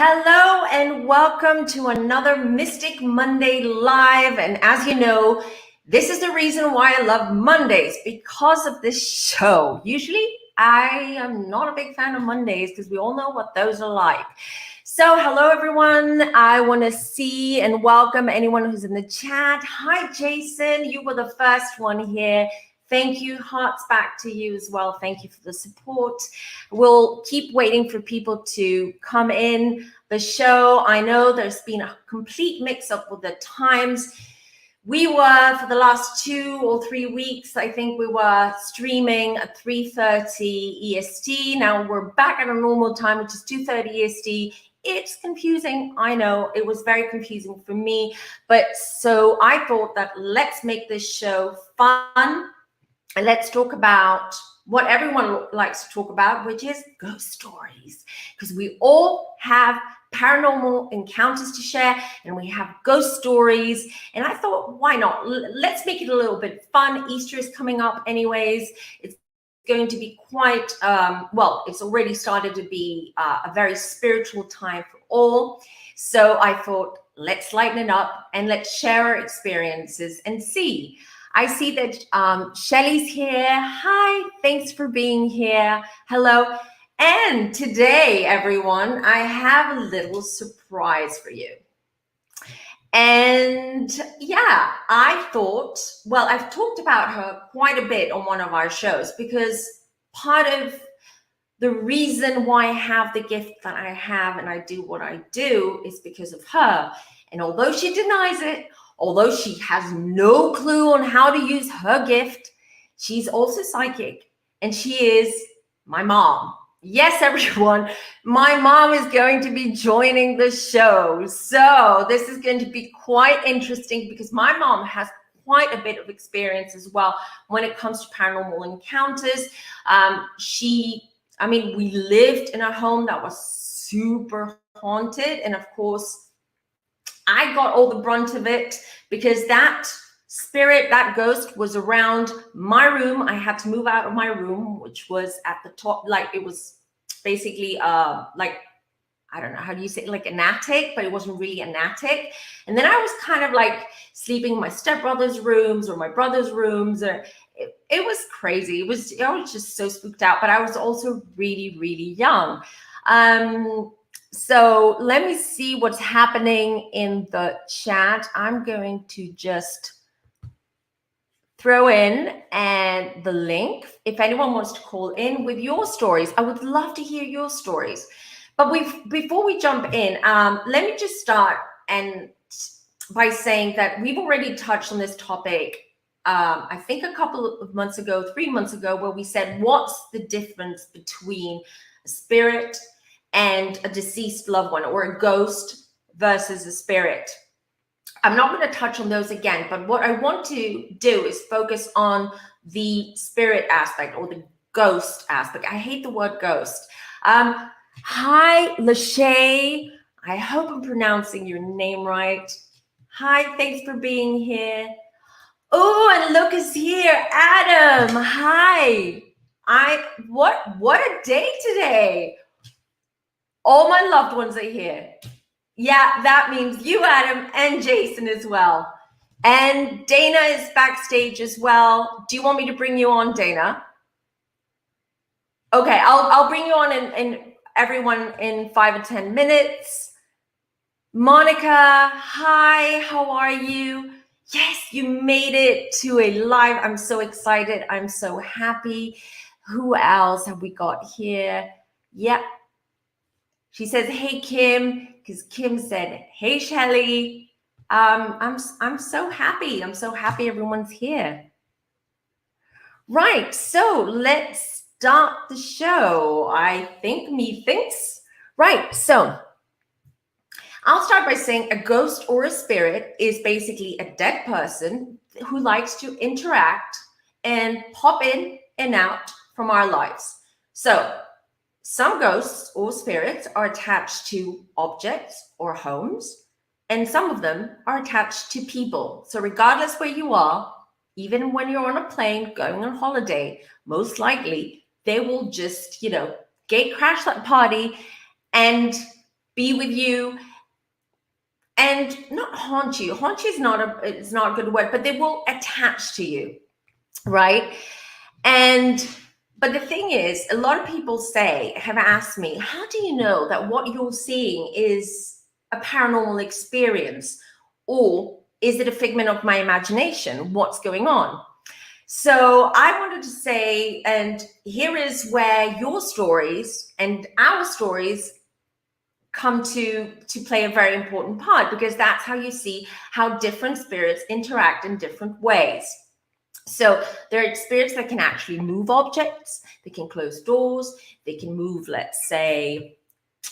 Hello and welcome to another Mystic Monday Live. And as you know, this is the reason why I love Mondays, because of this show. Usually I am not a big fan of Mondays because we all know what those are like. So hello everyone. I want to see and welcome anyone who's in the chat. Hi Jason, you were the first one here. Thank you. Hearts back to you as well. Thank you for the support. We'll keep waiting for people to come in the show. I know there's been a complete mix-up with the times. We were, for the last 2 or 3 weeks, I think we were streaming at 3:30 EST. Now we're back at a normal time, which is 2:30 EST. It's confusing. I know it was very confusing for me. But so I thought that let's make this show fun. And let's talk about what everyone likes to talk about, which is ghost stories. Because we all have paranormal encounters to share and we have ghost stories. And I thought, why not? Let's make it a little bit fun. Easter is coming up anyways. It's going to be quite, it's already started to be a very spiritual time for all. So I thought, let's lighten it up and let's share our experiences and see. I see that Shelly's here. Hi, thanks for being here. Hello. And today, everyone, I have a little surprise for you. And yeah, I thought, well, I've talked about her quite a bit on one of our shows because part of the reason why I have the gift that I have and I do what I do is because of her. And although she denies it, although she has no clue on how to use her gift, she's also psychic and she is my mom. Yes, everyone, my mom is going to be joining the show. So this is going to be quite interesting because my mom has quite a bit of experience as well when it comes to paranormal encounters. We lived in a home that was super haunted. And of course, I got all the brunt of it because that spirit, that ghost was around my room. I had to move out of my room, which was at the top, like it was basically I don't know, how do you say it? Like an attic, but it wasn't really an attic. And then I was kind of like sleeping in my stepbrother's rooms or my brother's rooms. Or it was crazy. I was just so spooked out, but I was also really, really young. So let me see what's happening in the chat. I'm going to just throw in and the link. If anyone wants to call in with your stories, I would love to hear your stories. But before we jump in, let me just start by saying that we've already touched on this topic, I think a couple of months ago, 3 months ago, where we said, what's the difference between a spirit and a deceased loved one, or a ghost versus a spirit? I'm not going to touch on those again, but what I want to do is focus on the spirit aspect or the ghost aspect. I hate the word ghost. Hi, Lachey. I hope I'm pronouncing your name right. Hi, thanks for being here. Oh, and look who's here, Adam. Hi. What a day today. All my loved ones are here. Yeah, that means you, Adam, and Jason as well. And Dana is backstage as well. Do you want me to bring you on, Dana? Okay, I'll bring you on in everyone in 5 or 10 minutes. Monica, hi, how are you? Yes, you made it to a live. I'm so excited. I'm so happy. Who else have we got here? Yep. She says, hey, Kim, because Kim said, hey, Shelly. I'm so happy. I'm so happy everyone's here. Right, so let's start the show. I think me thinks. Right, so I'll start by saying a ghost or a spirit is basically a dead person who likes to interact and pop in and out from our lives. So some ghosts or spirits are attached to objects or homes, and some of them are attached to people. So regardless where you are, even when you're on a plane going on holiday, most likely they will just, gate crash that party and be with you, and not haunt you. Haunt you is not a good word, but they will attach to you, right? And but the thing is, a lot of people have asked me, how do you know that what you're seeing is a paranormal experience, or is it a figment of my imagination? What's going on? So I wanted to say, and here is where your stories and our stories come to play a very important part, because that's how you see how different spirits interact in different ways. So there are spirits that can actually move objects, they can close doors, they can move, let's say,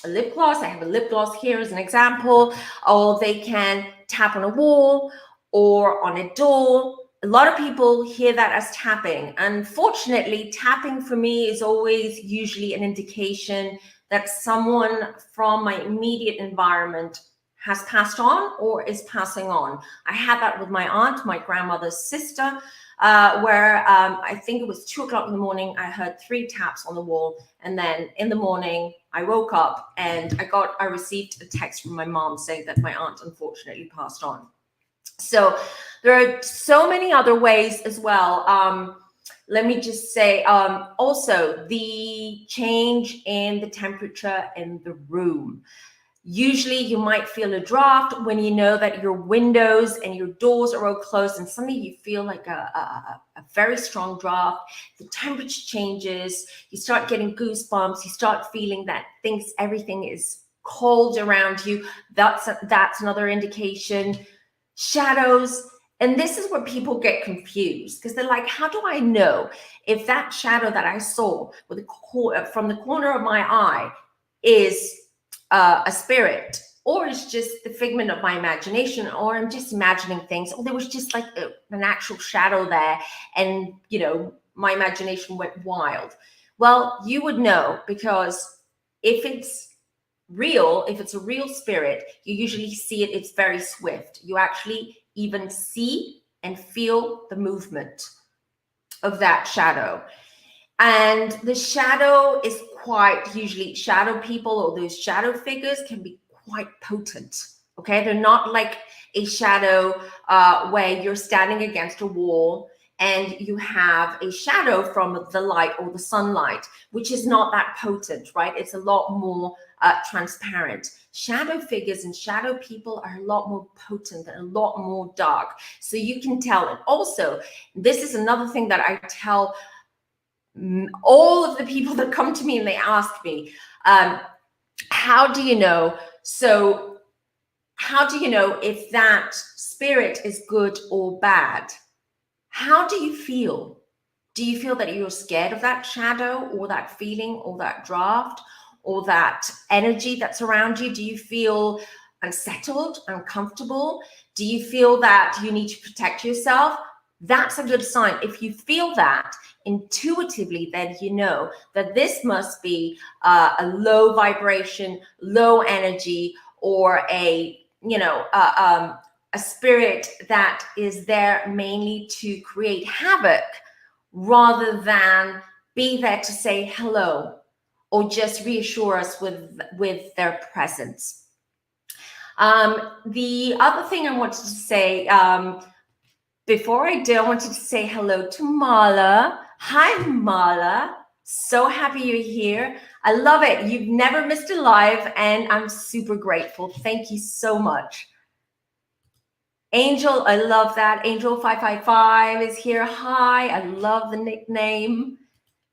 a lip gloss. I have a lip gloss here as an example. Or they can tap on a wall or on a door. A lot of people hear that as tapping. Unfortunately, tapping for me is always usually an indication that someone from my immediate environment has passed on or is passing on. I had that with my aunt, my grandmother's sister, where I think it was 2 o'clock in the morning. I heard 3 taps on the wall. And then in the morning, I woke up and I received a text from my mom saying that my aunt unfortunately passed on. So there are so many other ways as well. Let me just say, also the change in the temperature in the room. Usually you might feel a draft when you know that your windows and your doors are all closed, and suddenly you feel like a very strong draft. The temperature changes, you start getting goosebumps, you start feeling that everything is cold around you. That's another indication. Shadows. And this is where people get confused, because they're like, how do I know if that shadow that I saw from the corner of my eye is a spirit, or it's just the figment of my imagination, or I'm just imagining things, or there was just like an actual shadow there, and my imagination went wild. Well, you would know, because if it's a real spirit, you usually see it. It's very swift. You actually even see and feel the movement of that shadow. And the shadow is usually shadow people, or those shadow figures can be quite potent. Okay, they're not like a shadow where you're standing against a wall and you have a shadow from the light or the sunlight, which is not that potent, right? It's a lot more transparent. Shadow figures and shadow people are a lot more potent and a lot more dark. So you can tell. And also, this is another thing that I tell all of the people that come to me and they ask me, how do you know? So how do you know if that spirit is good or bad? How do you feel? Do you feel that you're scared of that shadow, or that feeling, or that draft, or that energy that's around you? Do you feel unsettled, uncomfortable? Do you feel that you need to protect yourself? That's a good sign. If you feel that intuitively, then you know that this must be a low vibration, low energy, or a spirit that is there mainly to create havoc, rather than be there to say hello or just reassure us with their presence. The other thing I wanted to say, before I do, I wanted to say hello to Mala. Hi, Mala. So happy you're here. I love it. You've never missed a live, and I'm super grateful. Thank you so much. Angel, I love that. Angel 555 is here. Hi, I love the nickname.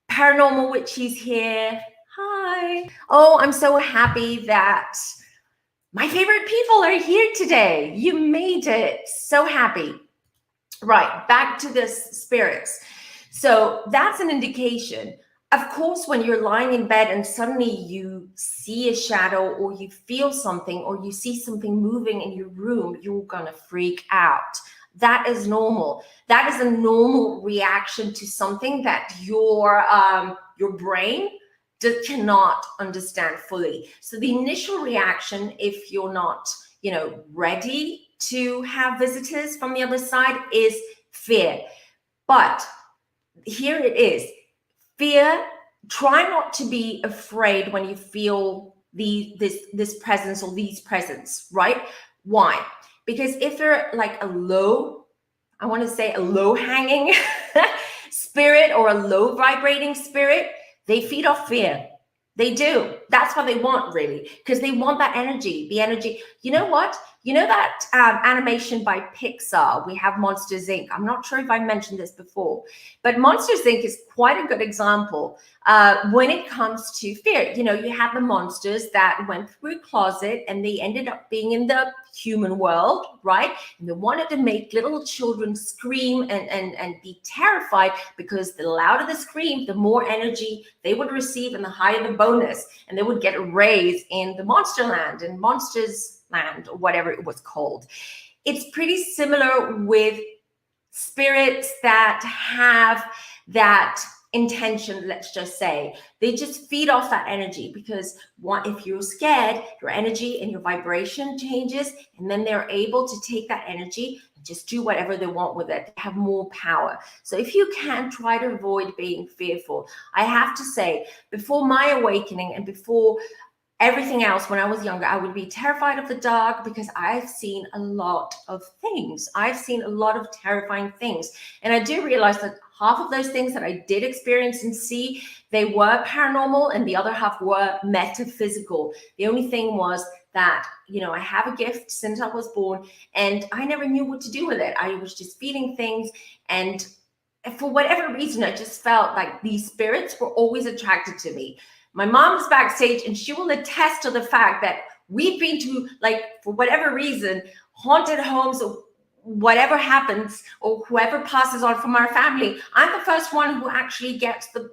Paranormal Witchy's here. Hi. Oh, I'm so happy that my favorite people are here today. You made it. So happy. Right, back to the spirits. So that's an indication. Of course, when you're lying in bed and suddenly you see a shadow, or you feel something, or you see something moving in your room, you're gonna freak out. That is normal. That is a normal reaction to something that your brain cannot understand fully. So the initial reaction, if you're not, ready to have visitors from the other side, is fear. But here it is. Fear, try not to be afraid when you feel this presence or these presents, right? Why? Because if they're like a low, I want to say a low hanging spirit or a low vibrating spirit, they feed off fear. They do. That's what they want, really, because they want that energy. The energy. You know what? You know that animation by Pixar? We have Monsters Inc. I'm not sure if I mentioned this before, but Monsters Inc. is quite a good example when it comes to fear. You know, you have the monsters that went through a closet and they ended up being in the human world, right? And they wanted to make little children scream and be terrified, because the louder the scream, the more energy they would receive and the higher the bonus. And they would get a raise in the monster land and monsters land, or whatever it was called. It's pretty similar with spirits that have that intention. Let's just say they just feed off that energy, because if you're scared, your energy and your vibration changes, and then they're able to take that energy and just do whatever they want with it. They have more power. So if you can, try to avoid being fearful. I have to say, before my awakening and before everything else, when I was younger, I would be terrified of the dark, because I've seen a lot of things. I've seen a lot of terrifying things. And I do realize that half of those things that I did experience and see, they were paranormal, and the other half were metaphysical. The only thing was that, you know, I have a gift since I was born, and I never knew what to do with it. I was just feeling things, and for whatever reason, I just felt like these spirits were always attracted to me. My mom's backstage, and she will attest to the fact that we've been to, like, for whatever reason, haunted homes, or whatever happens, or whoever passes on from our family. I'm the first one who actually gets the,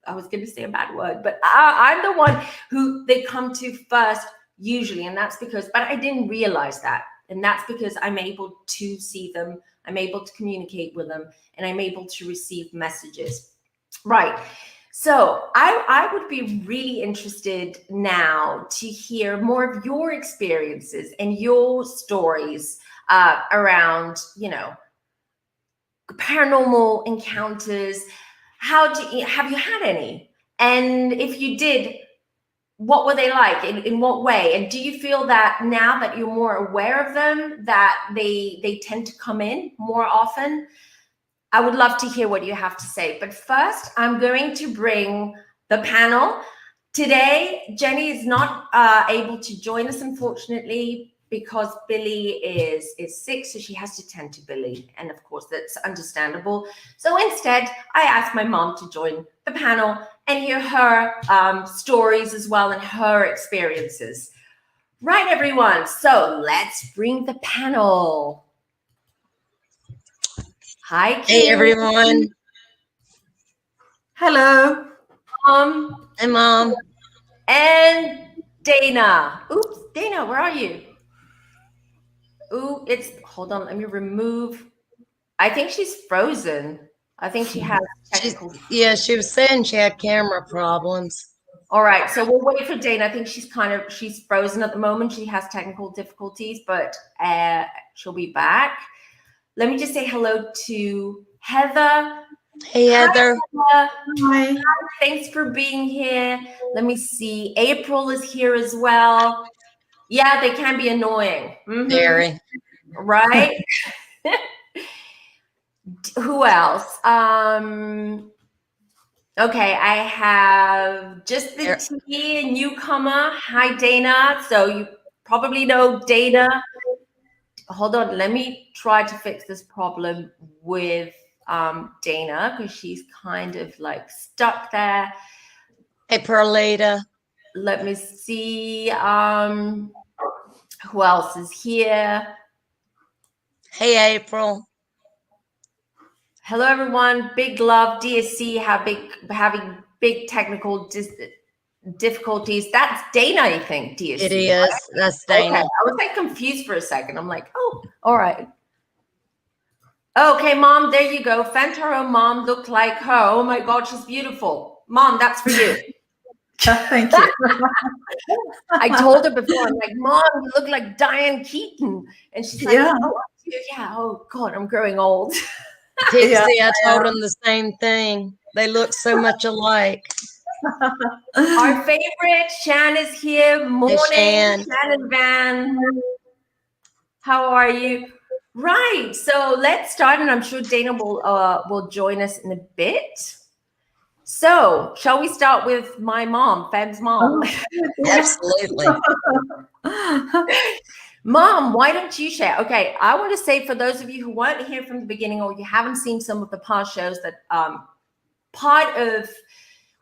I was going to say a bad word, but I'm the one who they come to first usually. And that's because, but I didn't realize that. And that's because I'm able to see them, I'm able to communicate with them, and I'm able to receive messages. Right. So I would be really interested now to hear more of your experiences and your stories around, you know, paranormal encounters. Have you had any? And if you did, what were they like? In what way? And do you feel that now that you're more aware of them, that they tend to come in more often? I would love to hear what you have to say. But first, I'm going to bring the panel. Today, Jenny is not able to join us, unfortunately, because Billy is sick, so she has to tend to Billy. And of course, that's understandable. So instead, I asked my mom to join the panel and hear her stories as well, and her experiences. Right, everyone. So let's bring the panel. Hi, Kim. Hey, everyone. Hello. Hi, Mom. And Dana. Oops, Dana, where are you? Ooh, hold on, let me remove. I think she's frozen. I think she has technical. She was saying she had camera problems. All right, so we'll wait for Dana. I think she's frozen at the moment. She has technical difficulties, but she'll be back. Let me just say hello to Heather. Hey, Heather. Hi, Hi. Thanks for being here. Let me see. April is here as well. Yeah, they can be annoying. Mm-hmm. Very. Right? Who else? Okay, I have just the T, newcomer. Hi, Dana. So you probably know Dana. Hold on, let me try to fix this problem with Dana, because she's kind of like stuck there. Hey, Perlita. Let me see. Who else is here? Hey, April. Hello, everyone. Big love. DSC having big technical difficulties. That's Dana, I think. DSC. It is. Right? That's Dana. Okay. I was like confused for a second. I'm like, oh, all right. Okay, Mom. There you go. Fentaro mom looked like her. Oh my God, she's beautiful. Mom, that's for you. Thank you. I told her before, I'm like, Mom, you look like Diane Keaton. And she's like, yeah. Oh God, I'm growing old. Pixie, I told them the same thing. They look so much alike. Our favorite Shan is here. Morning, Shan. Shannon Van. How are you? Right. So let's start, and I'm sure Dana will join us in a bit. So, shall we start with my mom, Femme's mom? Absolutely. Mom, why don't you share? Okay, I want to say for those of you who weren't here from the beginning or you haven't seen some of the past shows that part of,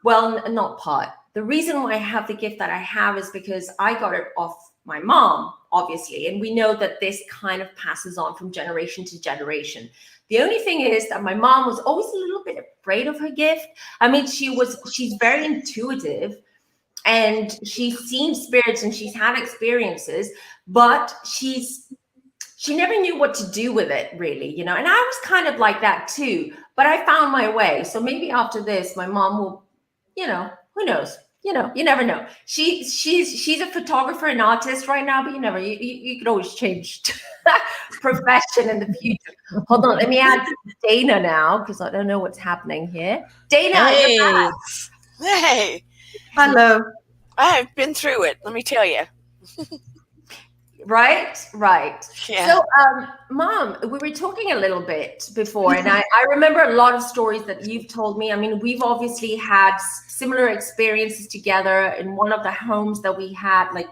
well, not part. The reason why I have the gift that I have is because I got it off my mom, obviously. And we know that this kind of passes on from generation to generation. The only thing is that my mom was always a little bit afraid of her gift. I mean, she's very intuitive and she's seen spirits and she's had experiences, but she never knew what to do with it, really, you know. And I was kind of like that too, but I found my way. So maybe after this, my mom will, you know, who knows? You know, you never know. She's a photographer and artist right now, but you could always change profession in the future. Hold on, let me add Dana now because I don't know what's happening here. Dana, Hey. you're back. Hey, Hello. I've been through it. Let me tell you. Right. Yeah. So, Mom, we were talking a little bit before, and I remember a lot of stories that you've told me. I mean, we've obviously had similar experiences together in one of the homes that we had, like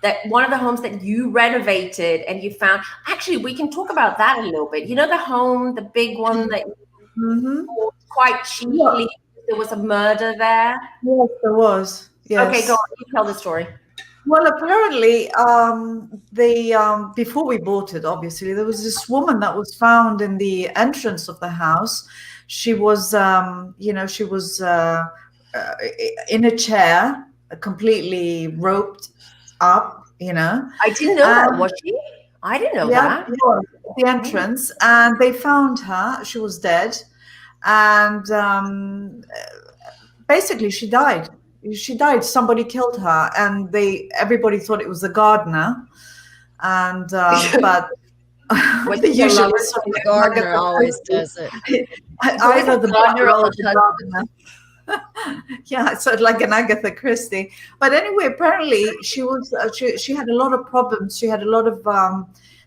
that one of the homes that you renovated and you found. Actually, we can talk about that a little bit. You know, the home, the big one that you bought quite cheaply. There was a murder there. Yes, there was. Yes. Okay, go on. You tell the story. Well, apparently, before we bought it, obviously, there was this woman that was found in the entrance of the house. She was, she was in a chair, completely roped up, you know. I didn't know that, was she? I didn't know that. Yeah, the entrance, and they found her. She was dead, and basically, she died. Somebody killed her, and everybody thought it was the gardener, and but the usual The gardener always does it. either the gardener or or the gardener. Yeah, so like an Agatha Christie. But anyway, apparently she was she had a lot of problems. She had a lot of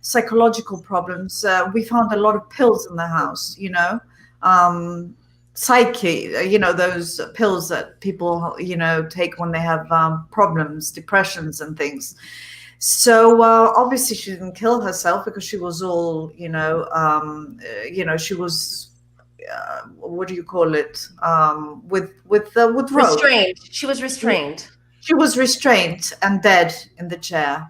psychological problems. We found a lot of pills in the house, you know. Psyche, you know, those pills that people, you know, take when they have problems, depressions and things. So obviously she didn't kill herself because she was all, she was, what do you call it? With rope. Restrained. She was restrained. She was restrained and dead in the chair.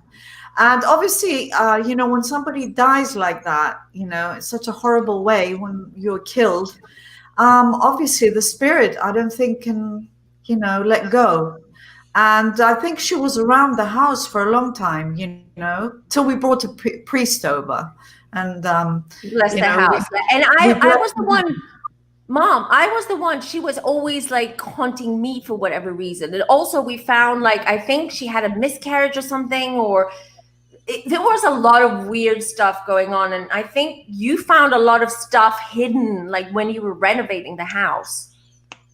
And obviously, when somebody dies like that, you know, it's such a horrible way when you're killed. Obviously the spirit, I don't think can, let go. And I think she was around the house for a long time, till we brought a priest over. And bless the house. And I was the one, Mom, I was the one, she was always like haunting me for whatever reason. And also we found I think she had a miscarriage or something, or there was a lot of weird stuff going on. And I think you found a lot of stuff hidden, when you were renovating the house.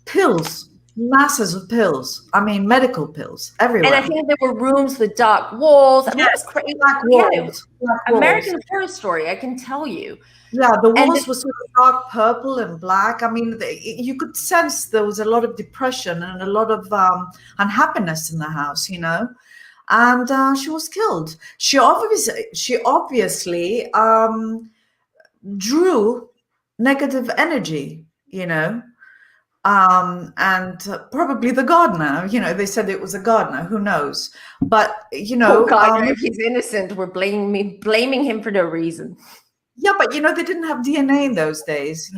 Pills, masses of pills. I mean, medical pills everywhere. And I think there were rooms with dark walls. I mean, it was crazy. Black walls. American Horror Story, I can tell you. Yeah, the walls were sort of dark purple and black. I mean, you could sense there was a lot of depression and a lot of unhappiness in the house, And she was killed. She obviously drew negative energy, and probably the gardener. They said it was a gardener. Who knows? But gardener, if he's innocent, we're blaming him for no reason. Yeah, but they didn't have DNA in those days,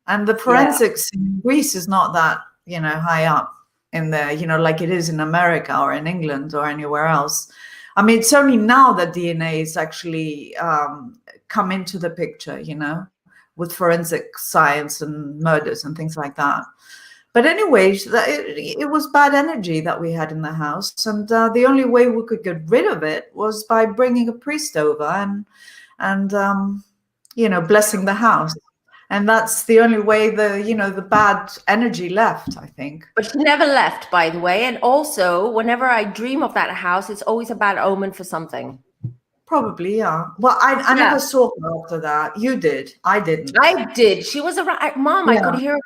and the forensics in Greece is not that high up in there, like it is in America or in England or anywhere else. I mean, it's only now that DNA is actually come into the picture, with forensic science and murders and things like that. But anyway, it was bad energy that we had in the house, and the only way we could get rid of it was by bringing a priest over and blessing the house. And that's the only way the bad energy left, I think. But she never left, by the way. And also, whenever I dream of that house, it's always a bad omen for something. Probably, yeah. Well, I never saw her after that. You did. I didn't. I did. She was around. Mom, I could hear her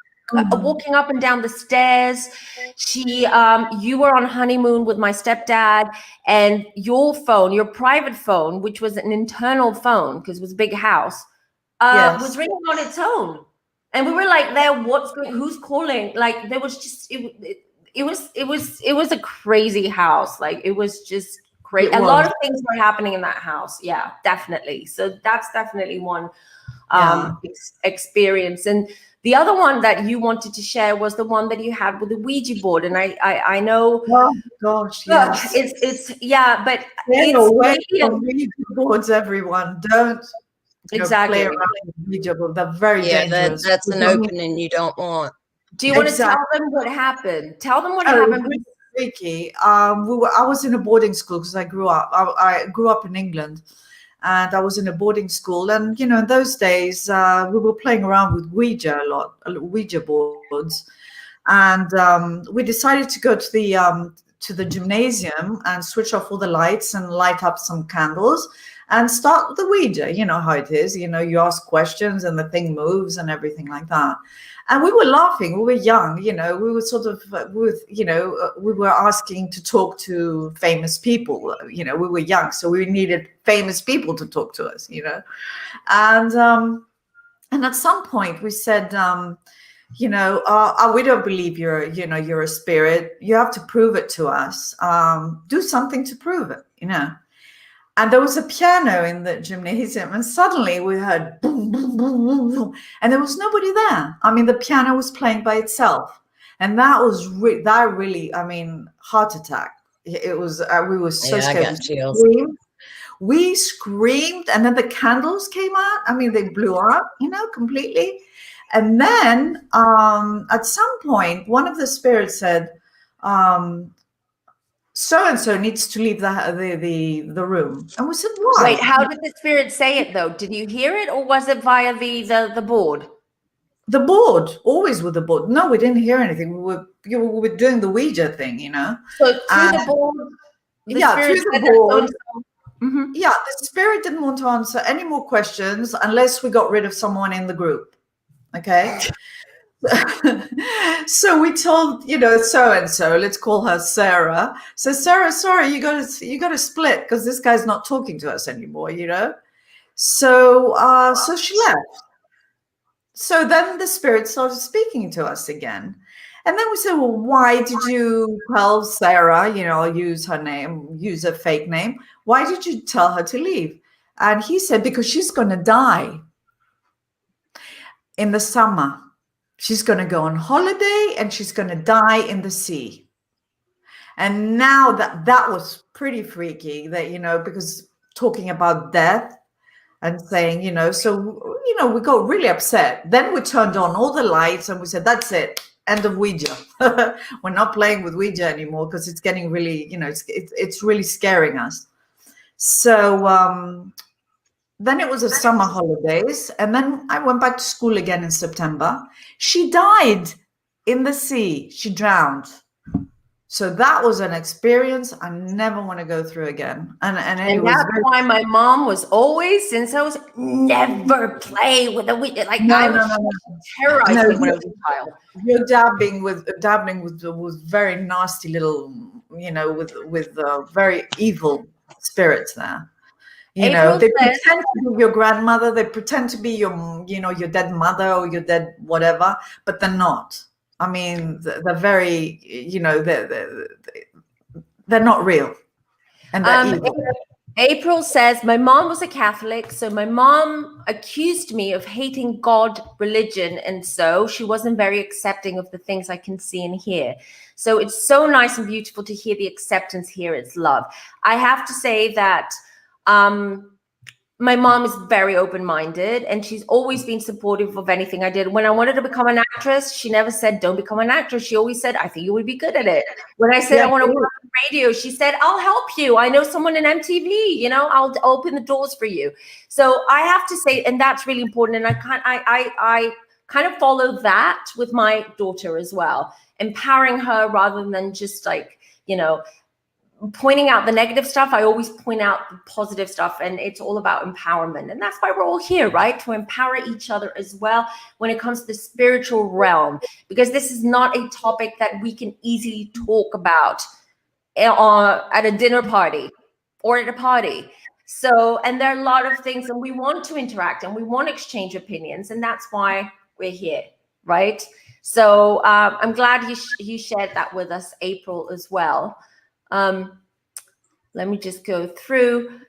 walking up and down the stairs. You were on honeymoon with my stepdad, and your phone, your private phone, which was an internal phone because it was a big house, was ringing on its own. And we were like, who's calling? Like, there was just, it was a crazy house. Like, it was just crazy. A lot of things were happening in that house. Yeah, definitely. So that's definitely one experience. And the other one that you wanted to share was the one that you had with the Ouija board. And I know. Oh gosh, yes. It's but Stay away from Ouija boards, everyone. Don't exactly play around with Ouija board. They're very dangerous. That's an opening you don't want. Do you want to tell them what happened? Tell them what happened. Really freaky. I was in a boarding school because I grew up in England. And I was in a boarding school, and in those days we were playing around with Ouija Ouija boards, and we decided to go to the gymnasium and switch off all the lights and light up some candles and start the Ouija. You know how it is. You ask questions and the thing moves and everything like that. And we were laughing. We were young, we were sort of we were asking to talk to famous people. We were young, so we needed famous people to talk to us, And at some point we said, we don't believe you're a spirit. You have to prove it to us. Do something to prove it, And there was a piano in the gymnasium, and suddenly we heard boom, boom, boom, boom, boom, and there was nobody there. I mean, the piano was playing by itself, and that was really, heart attack. It was. We were so scared. We screamed, and then the candles came out. I mean, they blew up, completely. And then at some point, one of the spirits said, so-and-so needs to leave the room. And we said, why? Wait, how did the spirit say it, though? Did you hear it, or was it via the board? The board, always with the board. No, we didn't hear anything. We were doing the Ouija thing, So through the board, through the board. Mm-hmm. Yeah, the spirit didn't want to answer any more questions unless we got rid of someone in the group. Okay. So we told, so-and-so, let's call her Sarah. So Sarah, sorry, you got to split because this guy's not talking to us anymore, So she left. So then the spirit started speaking to us again. And then we said, well, why did you tell Sarah, I'll use her name, use a fake name. Why did you tell her to leave? And he said, because she's going to die in the summer. She's going to go on holiday and she's going to die in the sea. And now that was pretty freaky that, because talking about death and saying, so, we got really upset. Then we turned on all the lights and we said, that's it. End of Ouija. We're not playing with Ouija anymore because it's getting really, it's really scaring us. So, then it was a summer holidays, and then I went back to school again in September. She died in the sea. She drowned. So that was an experience I never want to go through again. And that's why my mom was always, since I was never play with a Ouija. Like no. Terrorized me when I was a child. You're dabbling with very nasty little, with very evil spirits there. They pretend to be your grandmother. They pretend to be your, your dead mother or your dead whatever, but they're not. I mean, they're very, they're not real. And they're evil. April says, my mom was a Catholic, so my mom accused me of hating God, religion, and so she wasn't very accepting of the things I can see and hear. So it's so nice and beautiful to hear the acceptance here. It's love. I have to say that my mom is very open-minded and she's always been supportive of anything I did. When I wanted to become an actress, she never said, don't become an actress. She always said, I think you would be good at it. When I said, I want to work in radio. She said, I'll help you. I know someone in MTV, I'll open the doors for you. So I have to say, and that's really important. And I kind of follow that with my daughter as well, empowering her rather than just like, pointing out the negative stuff. I always point out the positive stuff, and it's all about empowerment. And that's why we're all here, right? To empower each other as well when it comes to the spiritual realm, because this is not a topic that we can easily talk about at a dinner party or at a party. So, and there are a lot of things, and we want to interact and we want to exchange opinions, and that's why we're here, right? So I'm glad he shared that with us, April, as well. Let me just go through.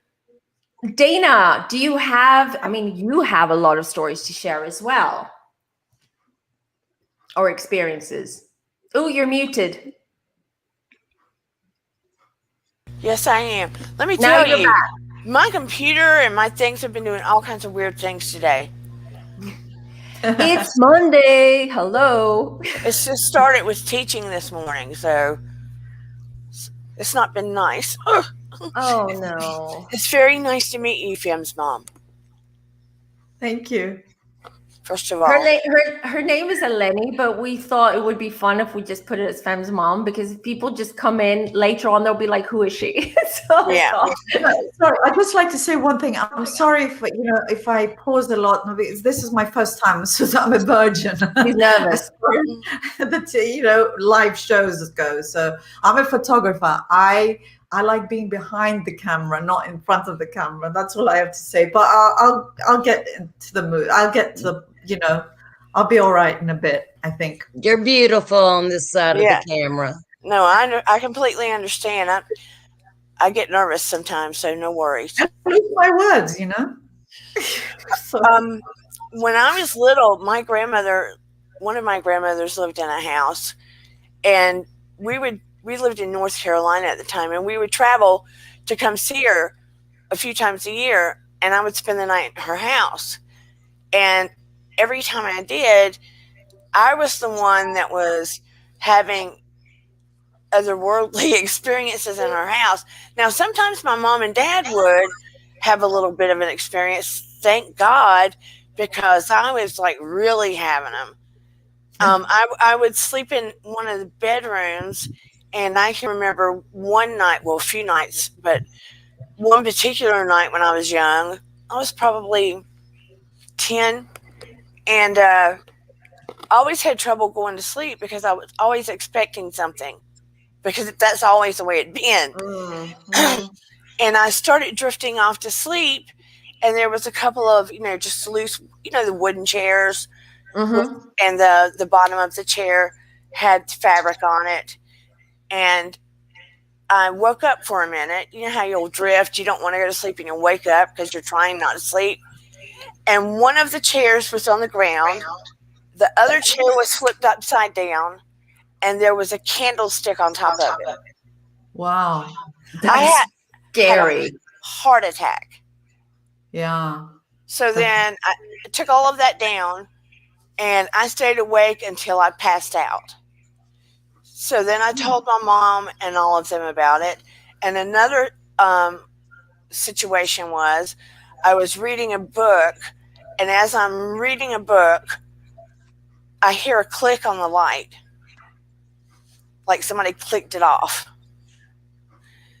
Dana, do you have, you have a lot of stories to share as well, or experiences. Oh, you're muted. Yes, I am. Let me tell you, my computer and my things have been doing all kinds of weird things today. It's Monday. Hello. It's just started with teaching this morning, so it's not been nice. Oh, no. It's very nice to meet you, Femme's mom. Thank you. First of all, her name is Eleni, but we thought it would be fun if we just put it as Femme's mom, because if people just come in later on, they'll be like, who is she? Yeah. Sorry, I'd just like to say one thing. I'm sorry if I pause a lot. This is my first time, so I'm a virgin. He's nervous. The live shows go. So I'm a photographer. I like being behind the camera, not in front of the camera. That's all I have to say. But I'll get into the mood. I'll get to I'll be all right in a bit, I think. You're beautiful on this side of the camera. No, I completely understand. I get nervous sometimes, so no worries. I lose my words, So. When I was little, one of my grandmothers lived in a house, and we lived in North Carolina at the time, and we would travel to come see her a few times a year, and I would spend the night at her house. And every time I did, I was the one that was having otherworldly experiences in her house. Now, sometimes my mom and dad would have a little bit of an experience, thank God, because I was like really having them. I would sleep in one of the bedrooms, and I can remember one night, well, a few nights, but one particular night when I was young, I was probably 10, and I always had trouble going to sleep because I was always expecting something, because that's always the way it'd been. Mm-hmm. And I started drifting off to sleep, and there was a couple of, just loose, the wooden chairs, mm-hmm. and the bottom of the chair had fabric on it. And I woke up for a minute. You know how you'll drift, you don't want to go to sleep, and you'll wake up because you're trying not to sleep. And one of the chairs was on the ground. The other chair was flipped upside down, and there was a candlestick on top of it. Wow. That's scary. Had a heart attack. Yeah. So then I took all of that down, and I stayed awake until I passed out. So then I told my mom and all of them about it. And another situation was, I was reading a book, and as I'm reading a book, I hear a click on the light, like somebody clicked it off.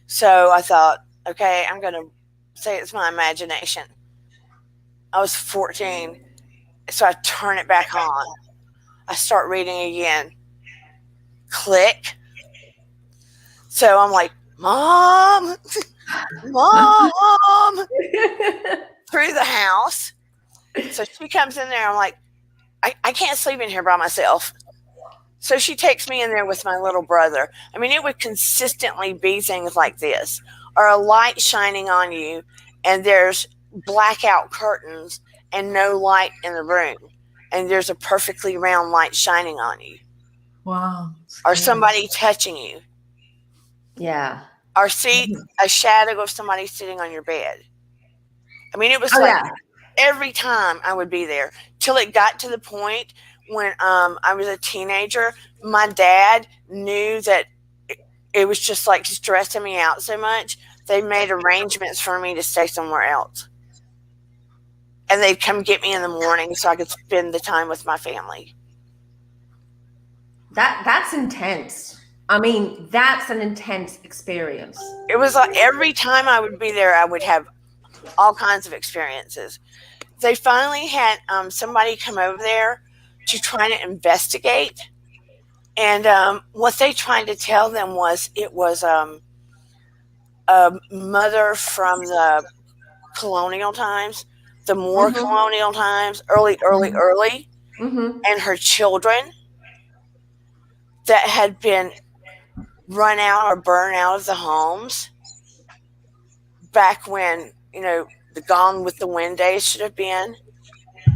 So I thought, okay, I'm going to say it's my imagination. I was 14, so I turn it back on. I start reading again. Click. So I'm like, Mom, Mom, through the house. So she comes in there. I'm like, I can't sleep in here by myself. So she takes me in there with my little brother. I mean, it would consistently be things like this, or a light shining on you, and there's blackout curtains and no light in the room, and there's a perfectly round light shining on you. Wow. Or somebody touching you. Yeah. Or see a shadow of somebody sitting on your bed. I mean, it was every time I would be there, till it got to the point when I was a teenager. My dad knew that it was just like stressing me out so much. They made arrangements for me to stay somewhere else. And they'd come get me in the morning so I could spend the time with my family. That's intense. I mean, that's an intense experience. It was like every time I would be there, I would have all kinds of experiences. They finally had somebody come over there to try to investigate. And what they tried to tell them was it was a mother from the colonial times, the more colonial times, early, and her children that had been run out or burned out of the homes back when, the Gone with the Wind days should have been.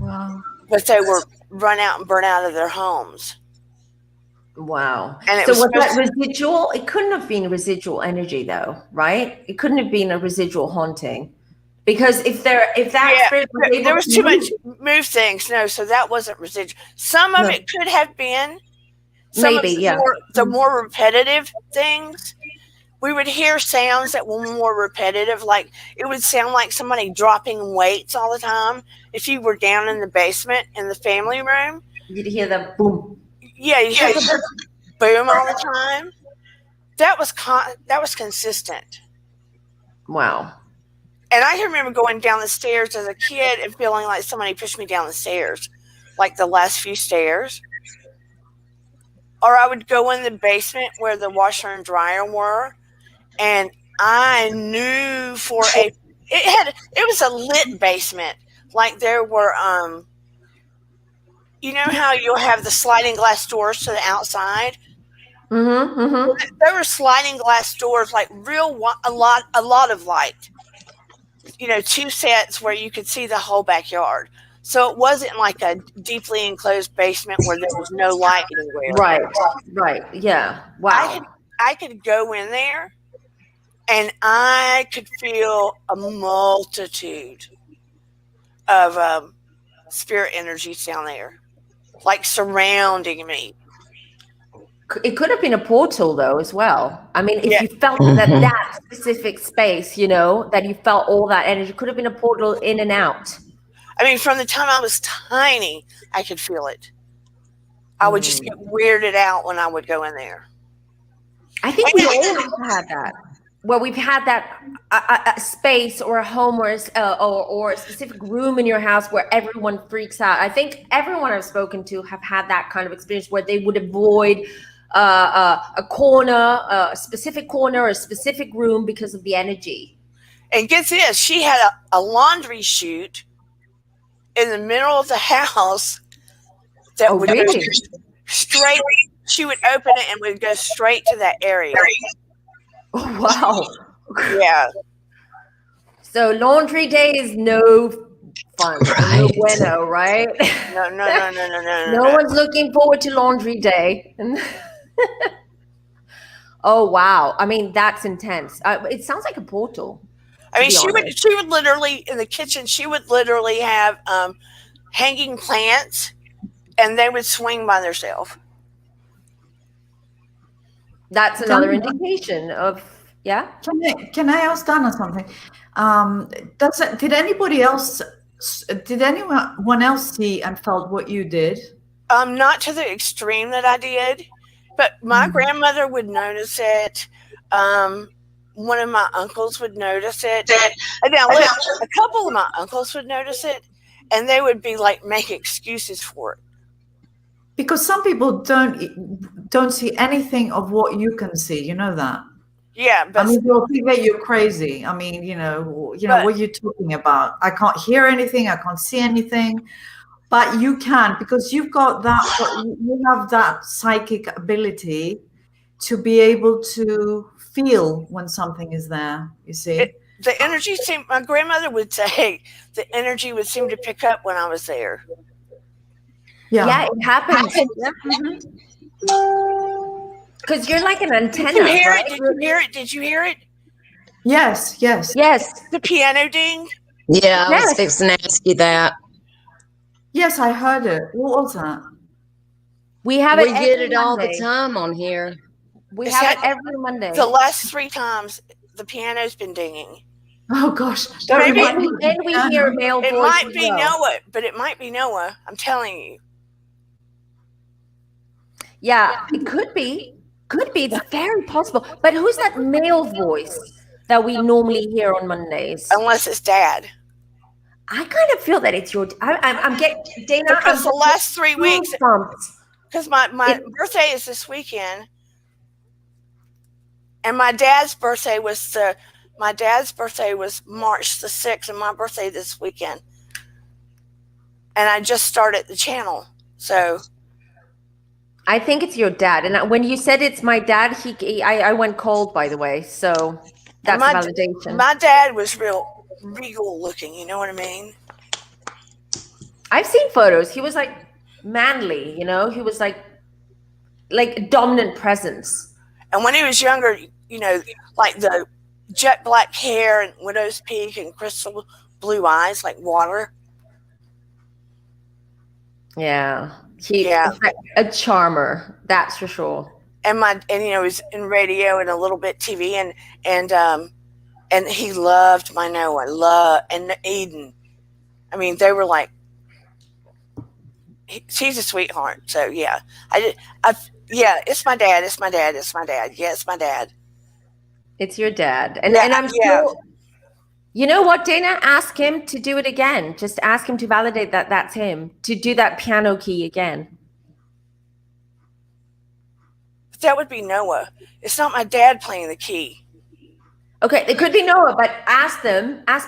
Wow. But they were run out and burned out of their homes. Wow. And so was that residual? It couldn't have been residual energy though, right? It couldn't have been a residual haunting. Because if that spirit was able there was too much move things. No, so that wasn't residual. Some of it could have been. Maybe, The more repetitive things, we would hear sounds that were more repetitive. Like it would sound like somebody dropping weights all the time. If you were down in the basement in the family room, you'd hear the boom. Yeah, you hear the boom all the time. That was consistent. Wow. And I remember going down the stairs as a kid and feeling like somebody pushed me down the stairs, like the last few stairs. Or I would go in the basement where the washer and dryer were, and I knew it was a lit basement. Like there were, you know how you'll have the sliding glass doors to the outside? There were sliding glass doors, like a lot of light. 2 sets where you could see the whole backyard. So it wasn't like a deeply enclosed basement where there was no light anywhere. Right. Yeah. Wow. I could go in there and I could feel a multitude of spirit energies down there, like surrounding me. It could have been a portal though as well. I mean, if you felt that specific space, that you felt all that energy, it could have been a portal in and out. I mean, from the time I was tiny, I could feel it. I would just get weirded out when I would go in there. I think we all have had that. Well, we've had that a space or a home or a specific room in your house where everyone freaks out. I think everyone I've spoken to have had that kind of experience where they would avoid a corner, a specific corner, or a specific room because of the energy. And get this, she had a laundry chute in the middle of the house that would go straight. She would open it and would go straight to that area. Oh, wow. Yeah. So laundry day is no fun. Right. No bueno, right? No. No one's looking forward to laundry day. Oh, wow. I mean, that's intense. It sounds like a portal. I mean, she would literally, in the kitchen, she would literally have hanging plants, and they would swing by themselves. That's another indication of, yeah. Can I ask Dana something? Did anyone else see and felt what you did? Not to the extreme that I did, but my grandmother would notice it. One of my uncles would notice it. Now, a couple of my uncles would notice it, and they would be like, make excuses for it. Because some people don't see anything of what you can see. You know that. Yeah, but I mean, they'll think that you're crazy. I mean, what you're talking about. I can't hear anything. I can't see anything. But you can, because you've got that. You have that psychic ability to be able to feel when something is there. You see, the energy seemed. My grandmother would say the energy would seem to pick up when I was there. Yeah, it happens. Because you're like an antenna. Did you hear right? it? Did you hear it? Did you hear it? Yes. The piano ding. Yeah, I was fixing to ask you that. Yes, I heard it. What was that? We get it all the time on here. We have it every Monday. The last 3 times the piano's been dinging. Oh gosh! Maybe, and we hear male voice. It might be Noah, but it might be Noah. I'm telling you. Yeah, it could be. Could be. It's very possible. But who's that male voice that we normally hear on Mondays? Unless it's Dad. I kind of feel that it's your. I'm getting Dana. Because the last 3 weeks. Because my birthday is this weekend, and my dad's birthday was March the 6th, and my birthday this weekend. And I just started the channel, so. I think it's your dad. And when you said it's my dad, I went cold, by the way. So that's validation. My dad was real regal looking. You know what I mean? I've seen photos. He was like manly, you know. He was like dominant presence. And when he was younger, you know, like the jet black hair and widow's peak and crystal blue eyes, like water. Yeah. A charmer, that's for sure. And you know, he was in radio and a little bit TV, and he loved my Noah, and Eden. I mean, they were like, she's a sweetheart. So yeah, it's my dad. It's my dad. It's my dad. Yeah, it's my dad. It's your dad, and I'm sure. You know what, Dana? Ask him to do it again. Just ask him to validate that that's him, to do that piano key again. That would be Noah. It's not my dad playing the key. Okay, it could be Noah, but ask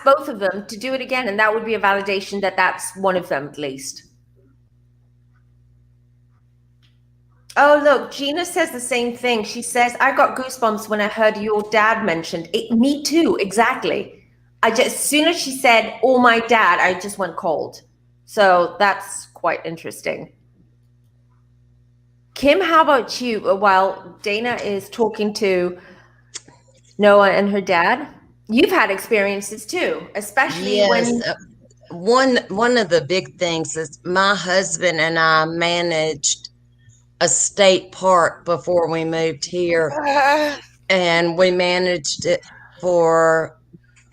both of them to do it again, and that would be a validation that that's one of them at least. Oh, look, Gina says the same thing. She says, I got goosebumps when I heard your dad mentioned it. Me too, exactly. As soon as she said, oh, my dad, I just went cold. So that's quite interesting. Kim, how about you? While Dana is talking to Noah and her dad, you've had experiences too, especially when... One of the big things is my husband and I managed a state park before we moved here. And we managed it for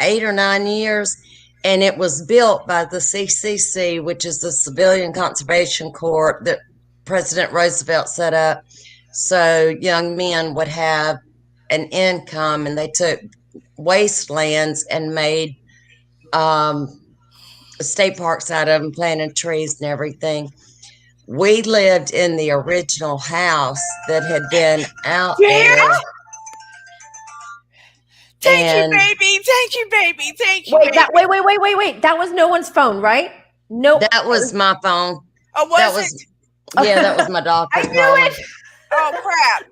8 or 9 years, and it was built by the CCC, which is the Civilian Conservation Corps that President Roosevelt set up, so young men would have an income, and they took wastelands and made state parks out of them, planted trees and everything. We lived in the original house that had been out there. Thank you, baby. Thank you, baby. Thank you. Wait, that was no one's phone, right? No, that was my phone. Oh, was it? Yeah, that was my doctor. I knew it. Oh crap!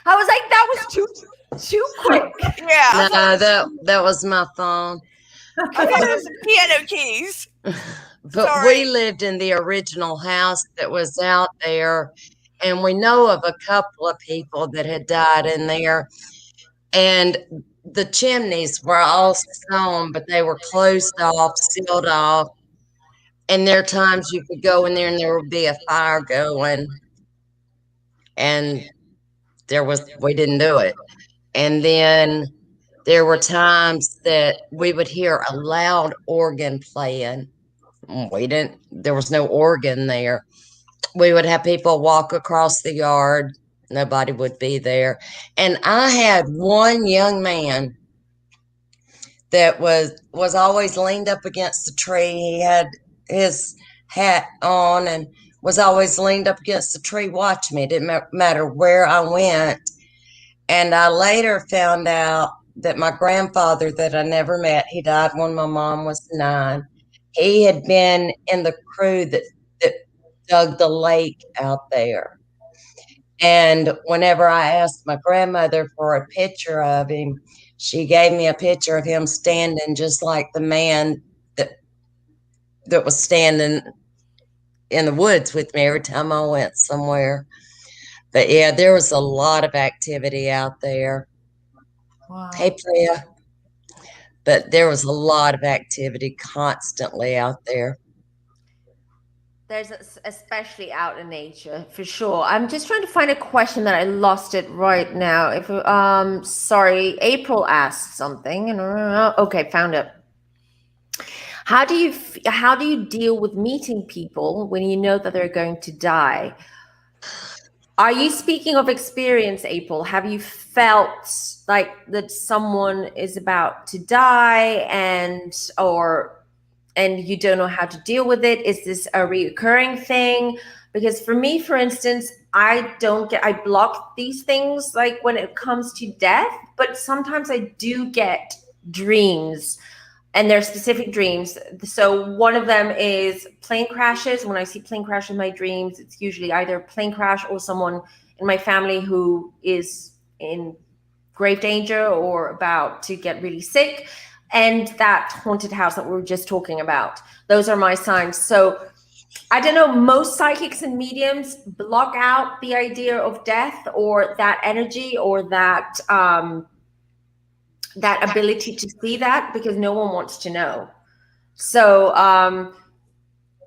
I was like, that was too quick. Yeah. No, that was my phone. I thought it was the piano keys. But Sorry. We lived in the original house that was out there, and we know of a couple of people that had died in there. And the chimneys were all sewn, but they were closed off, sealed off. And there are times you could go in there and there would be a fire going, and we didn't do it. And then there were times that we would hear a loud organ playing. There was no organ there. We would have people walk across the yard. Nobody would be there. And I had one young man that was always leaned up against the tree. He had his hat on and was always leaned up against the tree watching me. It didn't matter where I went. And I later found out that my grandfather that I never met, he died when my mom was 9. He had been in the crew that dug the lake out there. And whenever I asked my grandmother for a picture of him, she gave me a picture of him standing just like the man that was standing in the woods with me every time I went somewhere. But yeah, there was a lot of activity out there. Wow. Hey, Priya. But there was a lot of activity constantly out there. There's especially out in nature for sure. I'm just trying to find a question that I lost it right now. If sorry, April asked something and okay, found it. How do you deal with meeting people when you know that they're going to die? Are you speaking of experience, April? Have you felt like that someone is about to die and you don't know how to deal with it? Is this a reoccurring thing? Because for me, for instance, I block these things like when it comes to death, but sometimes I do get dreams, and they're specific dreams. So one of them is plane crashes. When I see plane crash in my dreams, it's usually either a plane crash or someone in my family who is in grave danger or about to get really sick. And that haunted house that we were just talking about. Those are my signs. So I don't know, most psychics and mediums block out the idea of death or that energy or that ability to see that, because no one wants to know. So I'm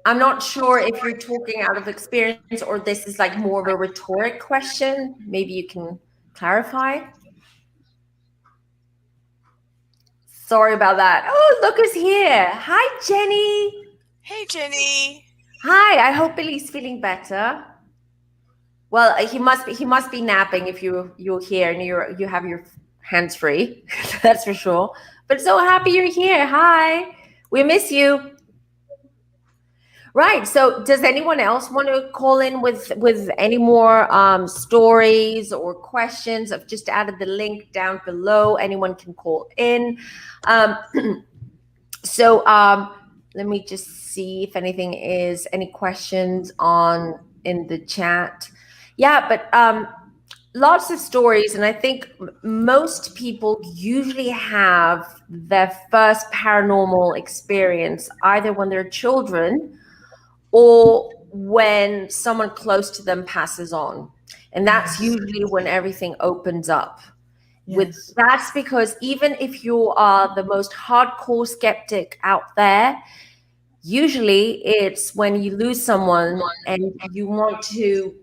not sure if you're talking out of experience or this is like more of a rhetoric question. Maybe you can clarify. Sorry about that. Oh, look who's here. Hi, Jenny. Hey, Jenny. Hi, I hope Billy's feeling better. Well, he must be napping if you're here and you have your hands free. That's for sure. But so happy you're here. Hi. We miss you. Right. So does anyone else want to call in with any more stories or questions? I've just added the link down below. Anyone can call in. So let me just see if anything is any questions in the chat. Yeah, but lots of stories, and I think most people usually have their first paranormal experience either when they're children or when someone close to them passes on. And that's usually when everything opens up. Yes. That's because even if you are the most hardcore skeptic out there, usually it's when you lose someone and you want to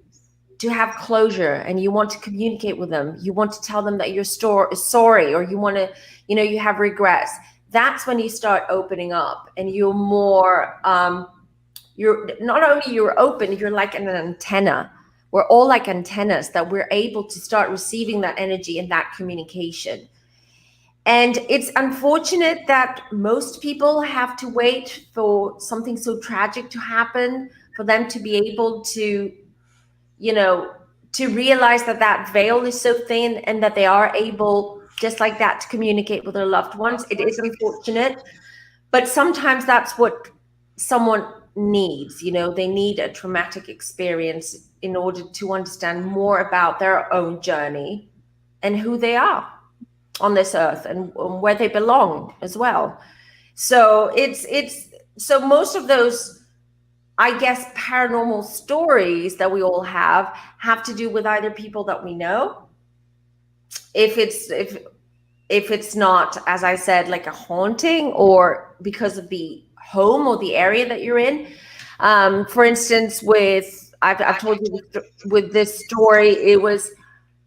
have closure and you want to communicate with them. You want to tell them that you're sorry, or you want to, you have regrets. That's when you start opening up and you're more, you're not only you're open, you're like an antenna. We're all like antennas that we're able to start receiving that energy and that communication. And it's unfortunate that most people have to wait for something so tragic to happen for them to be able to, to realize that veil is so thin and that they are able, just like that, to communicate with their loved ones. It is unfortunate, but sometimes that's what someone needs. They need a traumatic experience in order to understand more about their own journey and who they are on this earth and where they belong as well. So so most of those, I guess, paranormal stories that we all have to do with either people that we know. If it's not, as I said, like a haunting, or because of the home or the area that you're in. For instance, I've told you with this story, it was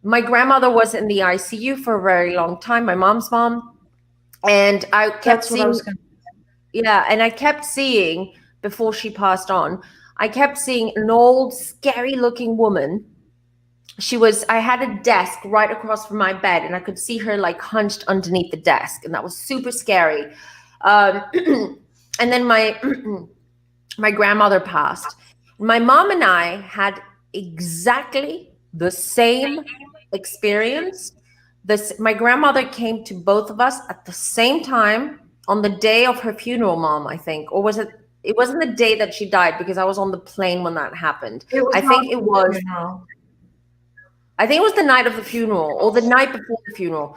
my grandmother was in the ICU for a very long time, my mom's mom, and I kept seeing, and I kept seeing, before she passed on, I kept seeing an old, scary looking woman. I had a desk right across from my bed and I could see her like hunched underneath the desk, and that was super scary. And then my grandmother passed. My mom and I had exactly the same experience. My grandmother came to both of us at the same time on the day of her funeral, Mom, I think. Or was it? It wasn't the day that she died, because I was on the plane when that happened. I think it was the night of the funeral or the night before the funeral.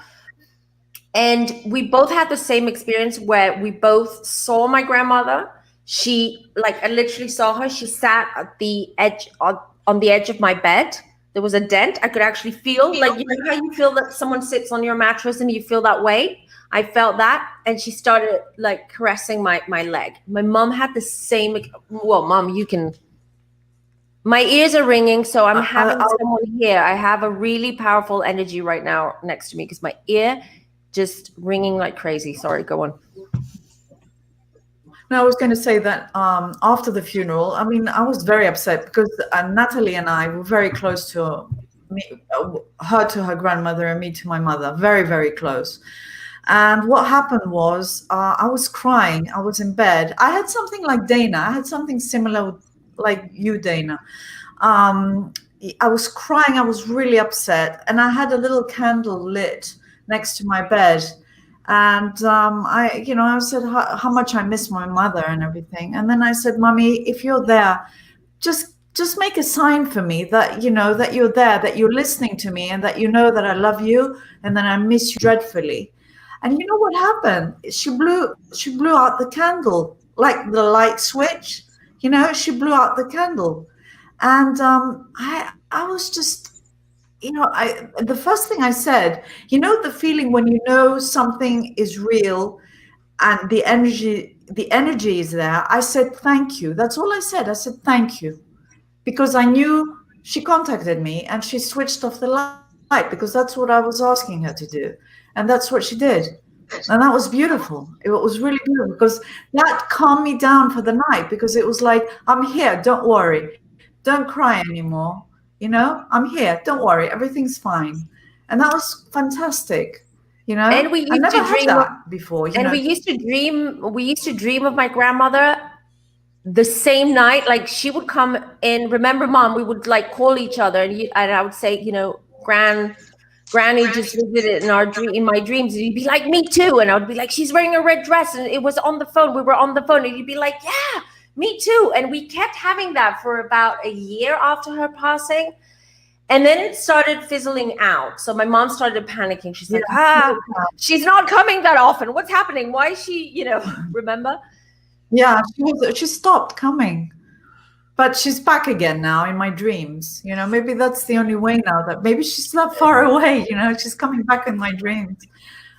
And we both had the same experience where we both saw my grandmother. I literally saw her. She sat at the edge, on the edge of my bed. There was a dent. I could actually feel, like, how you feel that someone sits on your mattress and you feel that way. I felt that, and she started like caressing my leg. My mom had the same. Well, Mom, you can. My ears are ringing, so I'm having someone here. I have a really powerful energy right now next to me because my ear just ringing like crazy. Sorry, go on. No, I was going to say that after the funeral, I mean, I was very upset because Natalie and I were very close to me, her to her grandmother and me to my mother, very, very close. And what happened was I was crying. I was in bed. I had something like Dana. I had something similar like you, Dana. I was crying. I was really upset. And I had a little candle lit next to my bed. And I said how much I miss my mother and everything. And then I said, Mommy, if you're there, just make a sign for me that, that you're there, that you're listening to me, and that you know that I love you and that I miss you dreadfully. And you know what happened? She blew out the candle, like the light switch. She blew out the candle. And I was just, the first thing I said, the feeling when you know something is real and the energy is there. I said, thank you. That's all I said. I said, thank you. Because I knew she contacted me and she switched off the light because that's what I was asking her to do. And that's what she did. And that was beautiful. It was really beautiful because that calmed me down for the night, because it was like, I'm here. Don't worry. Don't cry anymore. I'm here. Don't worry. Everything's fine. And that was fantastic. And we used I never to had dream that before. We used to dream of my grandmother the same night. Like she would come in. Remember, Mom, we would like call each other, and I would say, Granny just visited in my dreams, and you'd be like, me too. And I would be like, she's wearing a red dress, and it was on the phone. We were on the phone, and you'd be like, yeah, me too. And we kept having that for about a year after her passing. And then it started fizzling out. So my mom started panicking. She's like, she's not coming that often. What's happening? Why is she, remember? Yeah, she stopped coming. But she's back again now in my dreams. Maybe that's the only way now, that maybe she's not far away. She's coming back in my dreams.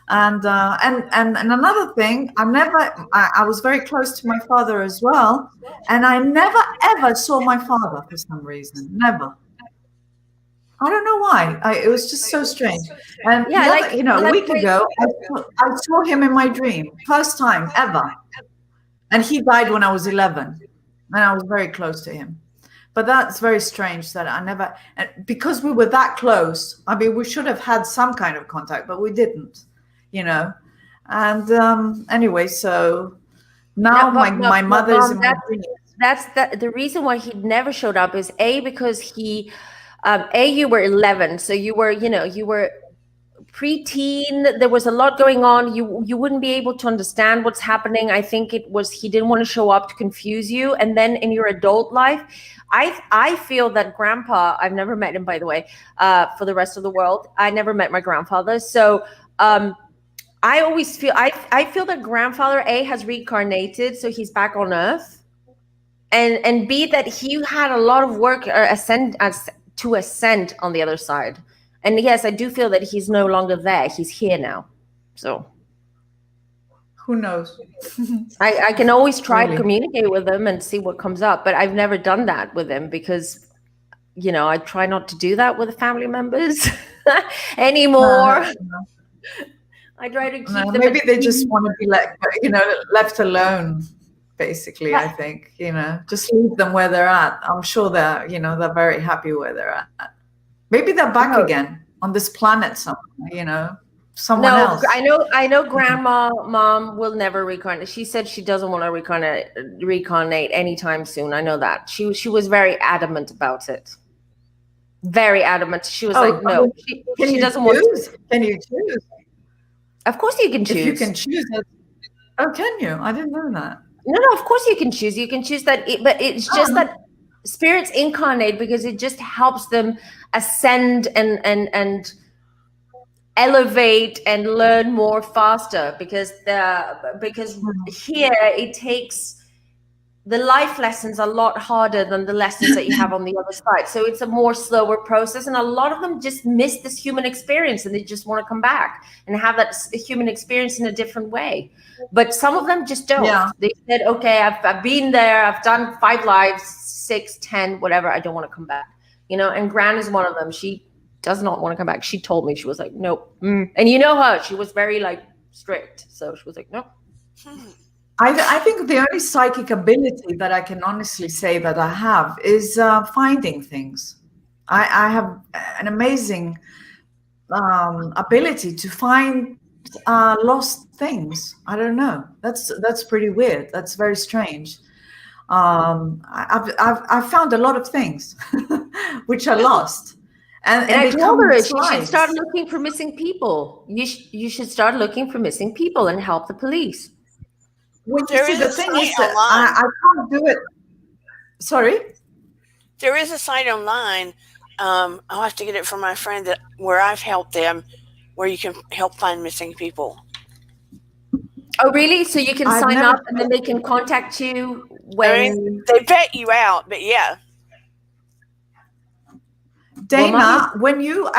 And another thing, I was very close to my father as well. And I never, ever saw my father for some reason. Never. I don't know why. It was just so strange. And a week ago, I saw him in my dream. First time ever. And he died when I was 11. And I was very close to him. But that's very strange that I never, because we were that close. I mean, we should have had some kind of contact, but we didn't, And anyway, so now my mother's in my dreams. That's the reason why he never showed up is because you were 11. So you were preteen. There was a lot going on. You wouldn't be able to understand what's happening. I think it was he didn't want to show up to confuse you. And then in your adult life, I feel that Grandpa, I've never met him, by the way, for the rest of the world. I never met my grandfather. So I always feel I feel that Grandfather A has reincarnated, so he's back on Earth, and B, that he had a lot of work to ascend on the other side. And yes, I do feel that he's no longer there. He's here now. So who knows? I can always try to communicate with him and see what comes up, but I've never done that with him because, I try not to do that with family members anymore. I try to keep them. Maybe they just want to be left alone. Basically, I think, just leave them where they're at. I'm sure they're very happy where they're at. Maybe they're back again on this planet somewhere, someone else. I know Mom will never reincarnate. She said she doesn't want to reincarnate anytime soon. I know that. She was very adamant about it. Very adamant. She was like, no, she doesn't want to. Can you choose? Of course you can choose. If you can choose it. Oh, can you? I didn't know that. No, of course you can choose. You can choose that, but it's just that spirits incarnate because it just helps them ascend and elevate and learn more faster, because here it takes the life lessons are a lot harder than the lessons that you have on the other side. So it's a more slower process. And a lot of them just miss this human experience and they just want to come back and have that human experience in a different way. But some of them just don't. Yeah. They said, okay, I've been there. I've done 5 lives, 6, 10, whatever. I don't want to come back. You know, and Gran is one of them. She does not want to come back. She told me, she was like, nope. And you know her, she was very like strict. So she was like, nope. I think the only psychic ability that I can honestly say that I have is finding things. I have an amazing ability to find lost things. I don't know. That's pretty weird. That's very strange. I've found a lot of things which are lost. And I they told come her in she should slides. start looking for missing people. You should start looking for missing people and help the police. Well, There you see, is the a thing site is that online. I can't do it. Sorry? There is a site online. I'll have to get it from my friend where I've helped them, where you can help find missing people. Oh, really? So you can I've sign never- up and then they can contact you when... I mean, they vet you out, but yeah. Dana, when you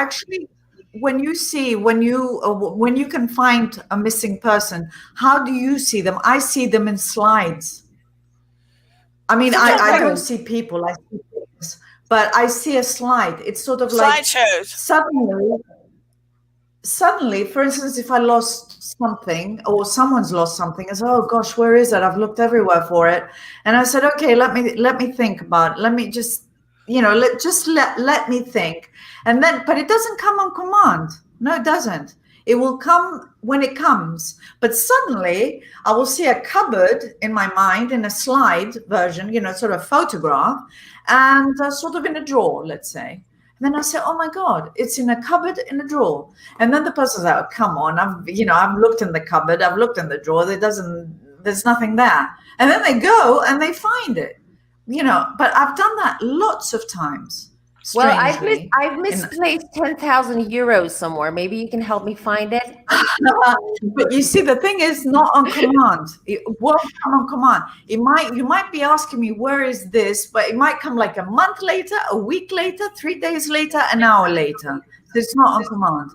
can find a missing person, how do you see them? I see them in slides. I mean, I don't see people, I see things, but I see a slide. It's sort of like Slideshows. Suddenly, for instance, if I lost something or someone's lost something, I say, oh gosh, where is it? I've looked everywhere for it. And I said, okay, let me think about it. Let me just, let me think. And then, but it doesn't come on command. No, it doesn't. It will come when it comes. But suddenly I will see a cupboard in my mind in a slide version, sort of photograph, and sort of in a drawer, let's say. And then I say, oh my God, it's in a cupboard in a drawer. And then the person's like, oh, come on, I've looked in the cupboard, I've looked in the drawer, there's nothing there. And then they go and they find it, but I've done that lots of times. Well, Strangely. I've misplaced 10,000 euros somewhere. Maybe you can help me find it. But you see, the thing is not on command. It won't come on command. You might be asking me, where is this? But it might come like a month later, a week later, 3 days later, an hour later. So it's not on command.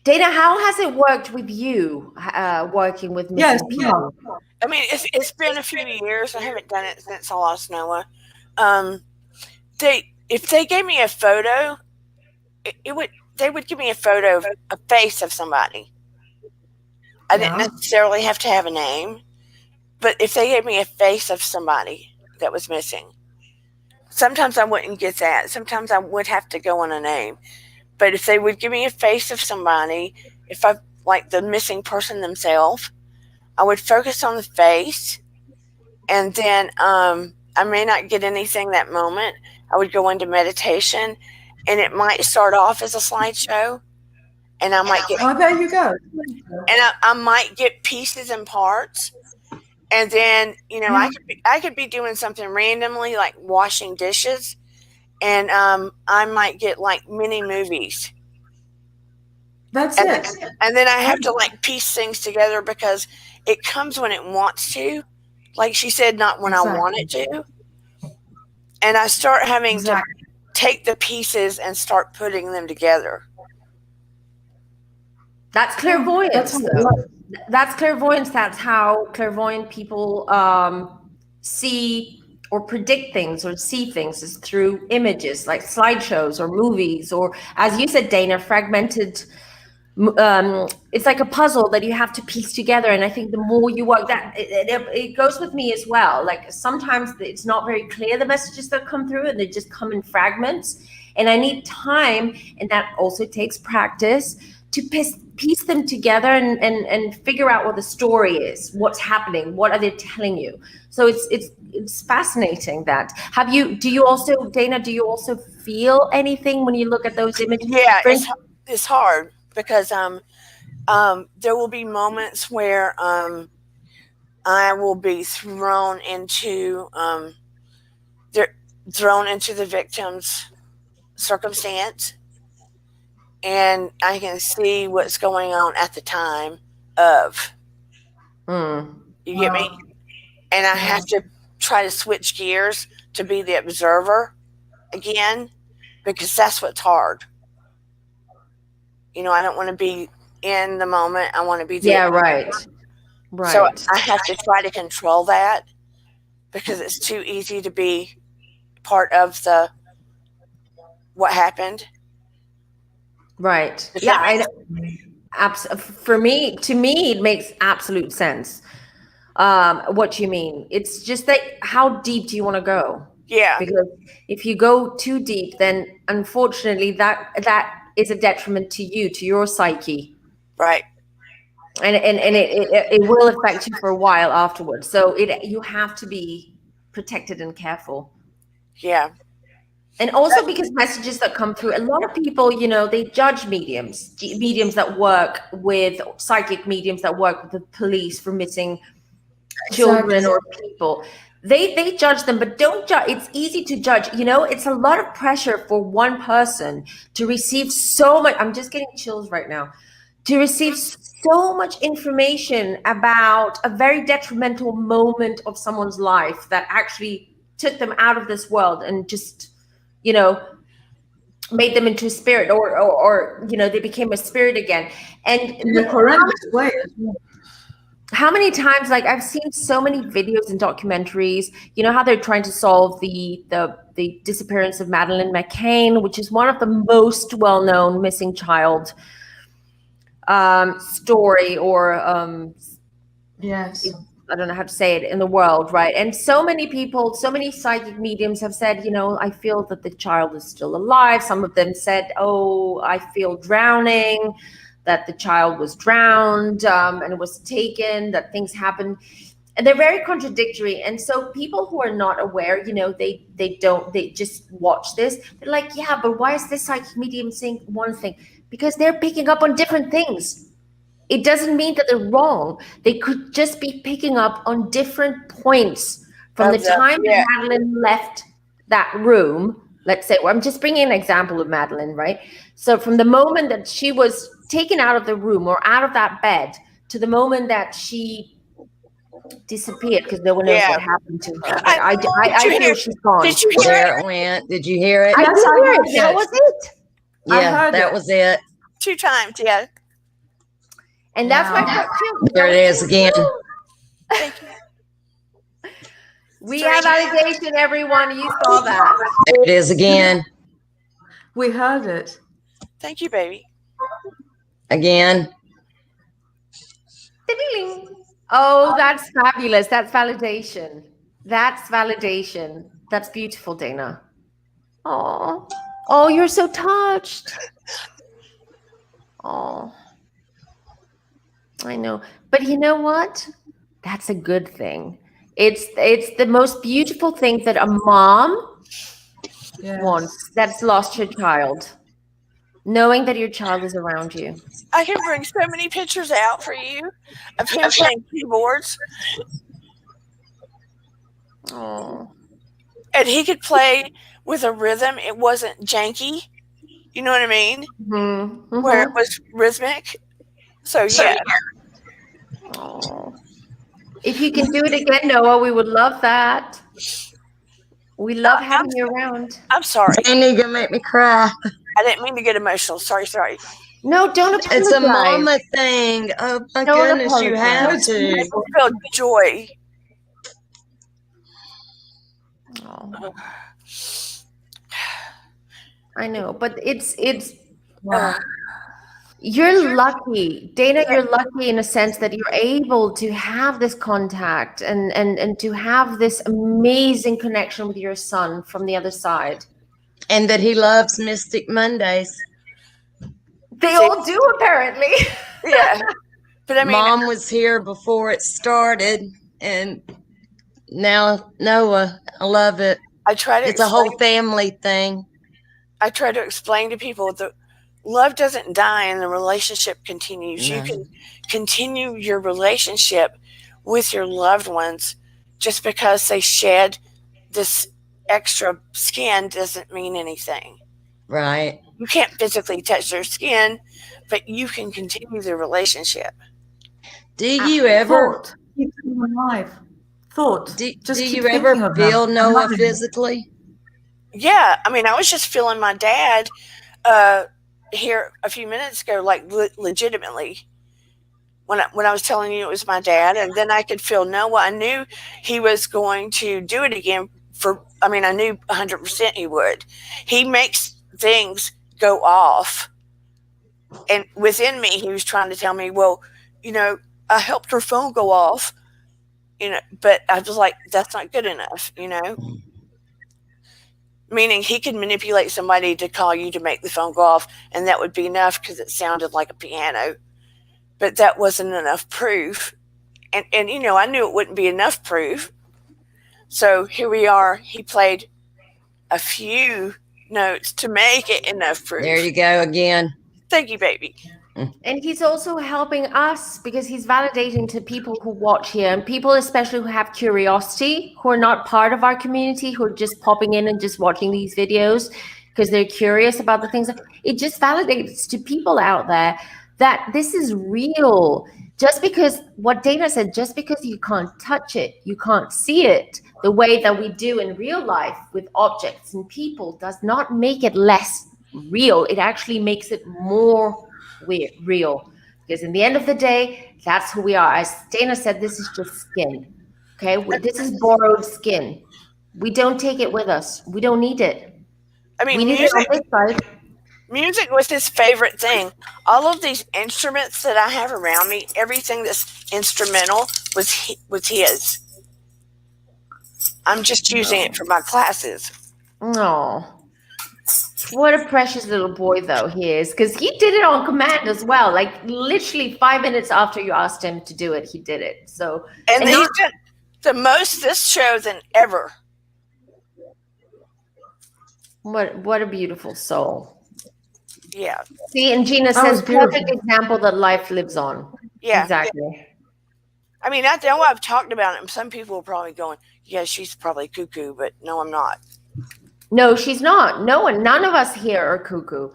Dana, how has it worked with you, working with missing people? I mean, it's been a few years. I haven't done it since I lost Noah. If they gave me a photo, they would give me a photo of a face of somebody. I didn't necessarily have to have a name, but if they gave me a face of somebody that was missing, sometimes I wouldn't get that. Sometimes I would have to go on a name. But if they would give me a face of somebody, if I like the missing person themselves, I would focus on the face, and then I may not get anything that moment. I would go into meditation, and it might start off as a slideshow, and I might get... Oh, there you go. And I might get pieces and parts, and then, I could be doing something randomly, like washing dishes, and I might get like mini movies. That's it. And then I have to like piece things together because it comes when it wants to. Like she said, not when I want it to. And I start having to take the pieces and start putting them together. That's clairvoyance. That's clairvoyance. That's how clairvoyant people see or predict things or see things, is through images like slideshows or movies, or, as you said, Dana, fragmented. It's like a puzzle that you have to piece together. And I think the more you work that, it goes with me as well. Like sometimes it's not very clear, the messages that come through, and they just come in fragments. And I need time, and that also takes practice, to piece them together and figure out what the story is, what's happening, what are they telling you. So it's fascinating. That do you also, Dana, do you also feel anything when you look at those images? Yeah, it's hard because there will be moments where I will be thrown into the victim's circumstance, and I can see what's going on at the time of. You get me? And I have to try to switch gears to be the observer again, because that's what's hard. You know, I don't want to be in the moment. I want to be the right. So I have to try to control that, because it's too easy to be part of the what happened. Right. Yeah. To me, it makes absolute sense. What you mean? It's just that how deep do you want to go? Yeah. Because if you go too deep, then unfortunately that is a detriment to you, to your psyche. Right. And it will affect you for a while afterwards. So you have to be protected and careful. Yeah. And also because messages that come through, a lot of people, you know, they judge mediums that work with psychic mediums that work with the police for missing children or people. They judge them, but don't judge. It's easy to judge. You know, it's a lot of pressure for one person to receive so much. I'm just getting chills right now. To receive so much information about a very detrimental moment of someone's life that actually took them out of this world and just, you know, made them into a spirit, or you know, they became a spirit again. And in a horrendous way. How many times, like, I've seen so many videos and documentaries, you know, how they're trying to solve the disappearance of Madeleine McCann, which is one of the most well-known missing child story, or yes, I don't know how to say it, in the world, right? And so many people, so many psychic mediums have said, you know, I feel that the child is still alive. Some of them said, oh, I feel drowning, that the child was drowned and it was taken, that things happened. And they're very contradictory. And so people who are not aware, you know, they just watch this. They're like, yeah, but why is this psychic medium saying one thing? Because they're picking up on different things. It doesn't mean that they're wrong. They could just be picking up on different points from the time that Madeleine left that room. Let's say, well, I'm just bringing an example of Madeleine, right? So from the moment that she was taken out of the room or out of that bed to the moment that she disappeared, because no one knows what happened to her. But I feel she's gone. Did you hear There it went. Did you hear it? I did hear it. That was it. Yeah, that was it. 2 times, yeah. And that's my There it is again. We have validation, everyone. You saw that. There it is again. We heard it. Thank you, baby. Again. Oh, that's fabulous. That's validation. That's validation. That's beautiful, Dana. Oh, you're so touched. Oh, I know. But you know what? That's a good thing. It's the most beautiful thing that a mom wants that's lost her child. Knowing that your child is around you. I can bring so many pictures out for you of him playing keyboards. Oh. And he could play with a rhythm. It wasn't janky. You know what I mean? Mm-hmm. Where it was rhythmic. So, yeah. Oh. If you can do it again, Noah, we would love that. We love having you around. I'm sorry. Annie, you're gonna make me cry. I didn't mean to get emotional. Sorry. No, don't apologize. It's a mama thing. Oh my goodness, you have to. I feel joy. Oh. I know, but it's you're lucky, Dana. You're lucky in a sense that you're able to have this contact and to have this amazing connection with your son from the other side. And that he loves Mystic Mondays. They all do, apparently. Yeah. But I mean, Mom was here before it started, and now Noah. I love it. It's a whole family thing. I try to explain to people that love doesn't die and the relationship continues. No. You can continue your relationship with your loved ones. Just because they shed this extra skin doesn't mean anything. Right. You can't physically touch their skin, but you can continue the relationship. Do you ever keep them alive? thought. Do Just keep you ever thinking of feel them. Noah physically? Yeah, I mean, I was just feeling my dad here a few minutes ago, like legitimately. When I was telling you it was my dad, and then I could feel Noah. I knew he was going to do it again. I knew 100% he would. He makes things go off, and within me, he was trying to tell me, well, I helped her phone go off, but I was like, that's not good enough, Meaning he could manipulate somebody to call you to make the phone go off, and that would be enough because it sounded like a piano. But that wasn't enough proof. And I knew it wouldn't be enough proof. So here we are. He played a few notes to make it enough proof. There you go again. Thank you, baby. And he's also helping us because he's validating to people who watch here, and people especially who have curiosity, who are not part of our community, who are just popping in and just watching these videos because they're curious about the things. It just validates to people out there that this is real. Just because what Dana said, just because you can't touch it, you can't see it the way that we do in real life with objects and people, does not make it less real. It actually makes it more real, because in the end of the day, that's who we are. As Dana said, this is just skin. Okay, this is borrowed skin. We don't take it with us. We don't need it. I mean, we need it on this side. Music was his favorite thing. All of these instruments that I have around me, everything that's instrumental was his. I'm just using it for my classes. Oh, what a precious little boy, though, he is, because he did it on command as well. Like literally 5 minutes after you asked him to do it, he did it. So, and he's done the most this show than ever. What a beautiful soul. Yeah. See, and Gina says, perfect example that life lives on. Yeah. Exactly. Yeah. I mean, I know I've talked about it, and some people are probably going, yeah, she's probably cuckoo, but no, I'm not. No, she's not. None of us here are cuckoo.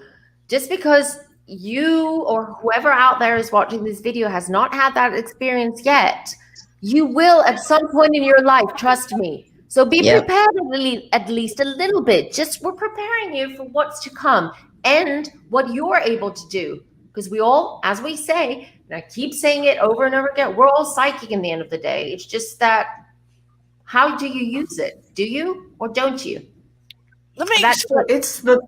Just because you or whoever out there is watching this video has not had that experience yet, you will at some point in your life, trust me. So be prepared at least a little bit. Just we're preparing you for what's to come and what you're able to do. Because we all, as we say, and I keep saying it over and over again, we're all psychic in the end of the day. It's just that, how do you use it? Do you or don't you? It's the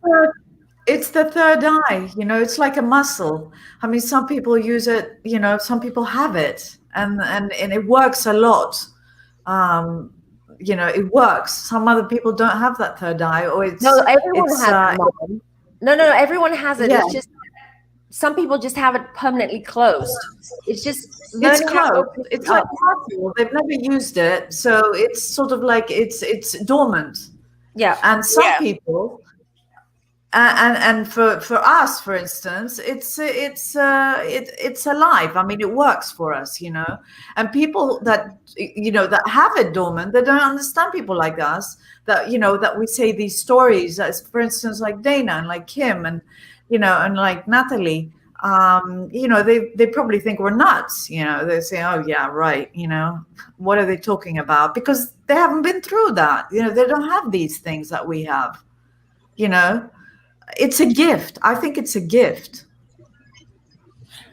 third eye, it's like a muscle. I mean, some people use it, some people have it, and it works a lot. It works. Some other people don't have that third eye, or everyone has it. No, everyone has it. Yeah. It's just some people just have it permanently closed. It's just it's closed. It's like muscle. They've never used it, so it's sort of like it's dormant. Yeah. And some people, and for us, for instance, it's alive. I mean, it works for us, And people that that have it dormant, they don't understand people like us. That that we say these stories, as for instance, like Dana and like Kim and and like Natalie. They probably think we're nuts. They say, "Oh yeah, right." What are they talking about? Because they haven't been through that. They don't have these things that we have. It's a gift. I think it's a gift.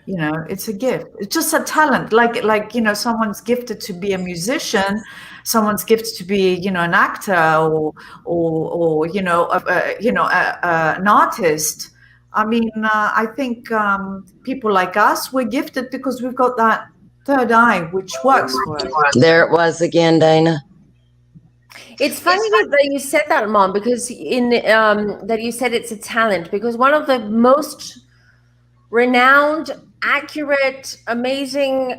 It's a gift. It's just a talent. Like someone's gifted to be a musician, someone's gifted to be an actor or an artist. I mean, I think people like us, we're gifted because we've got that third eye, which works for us. There it was again, Dana. It's funny that you said that, Mom, because that you said it's a talent, because one of the most renowned, accurate, amazing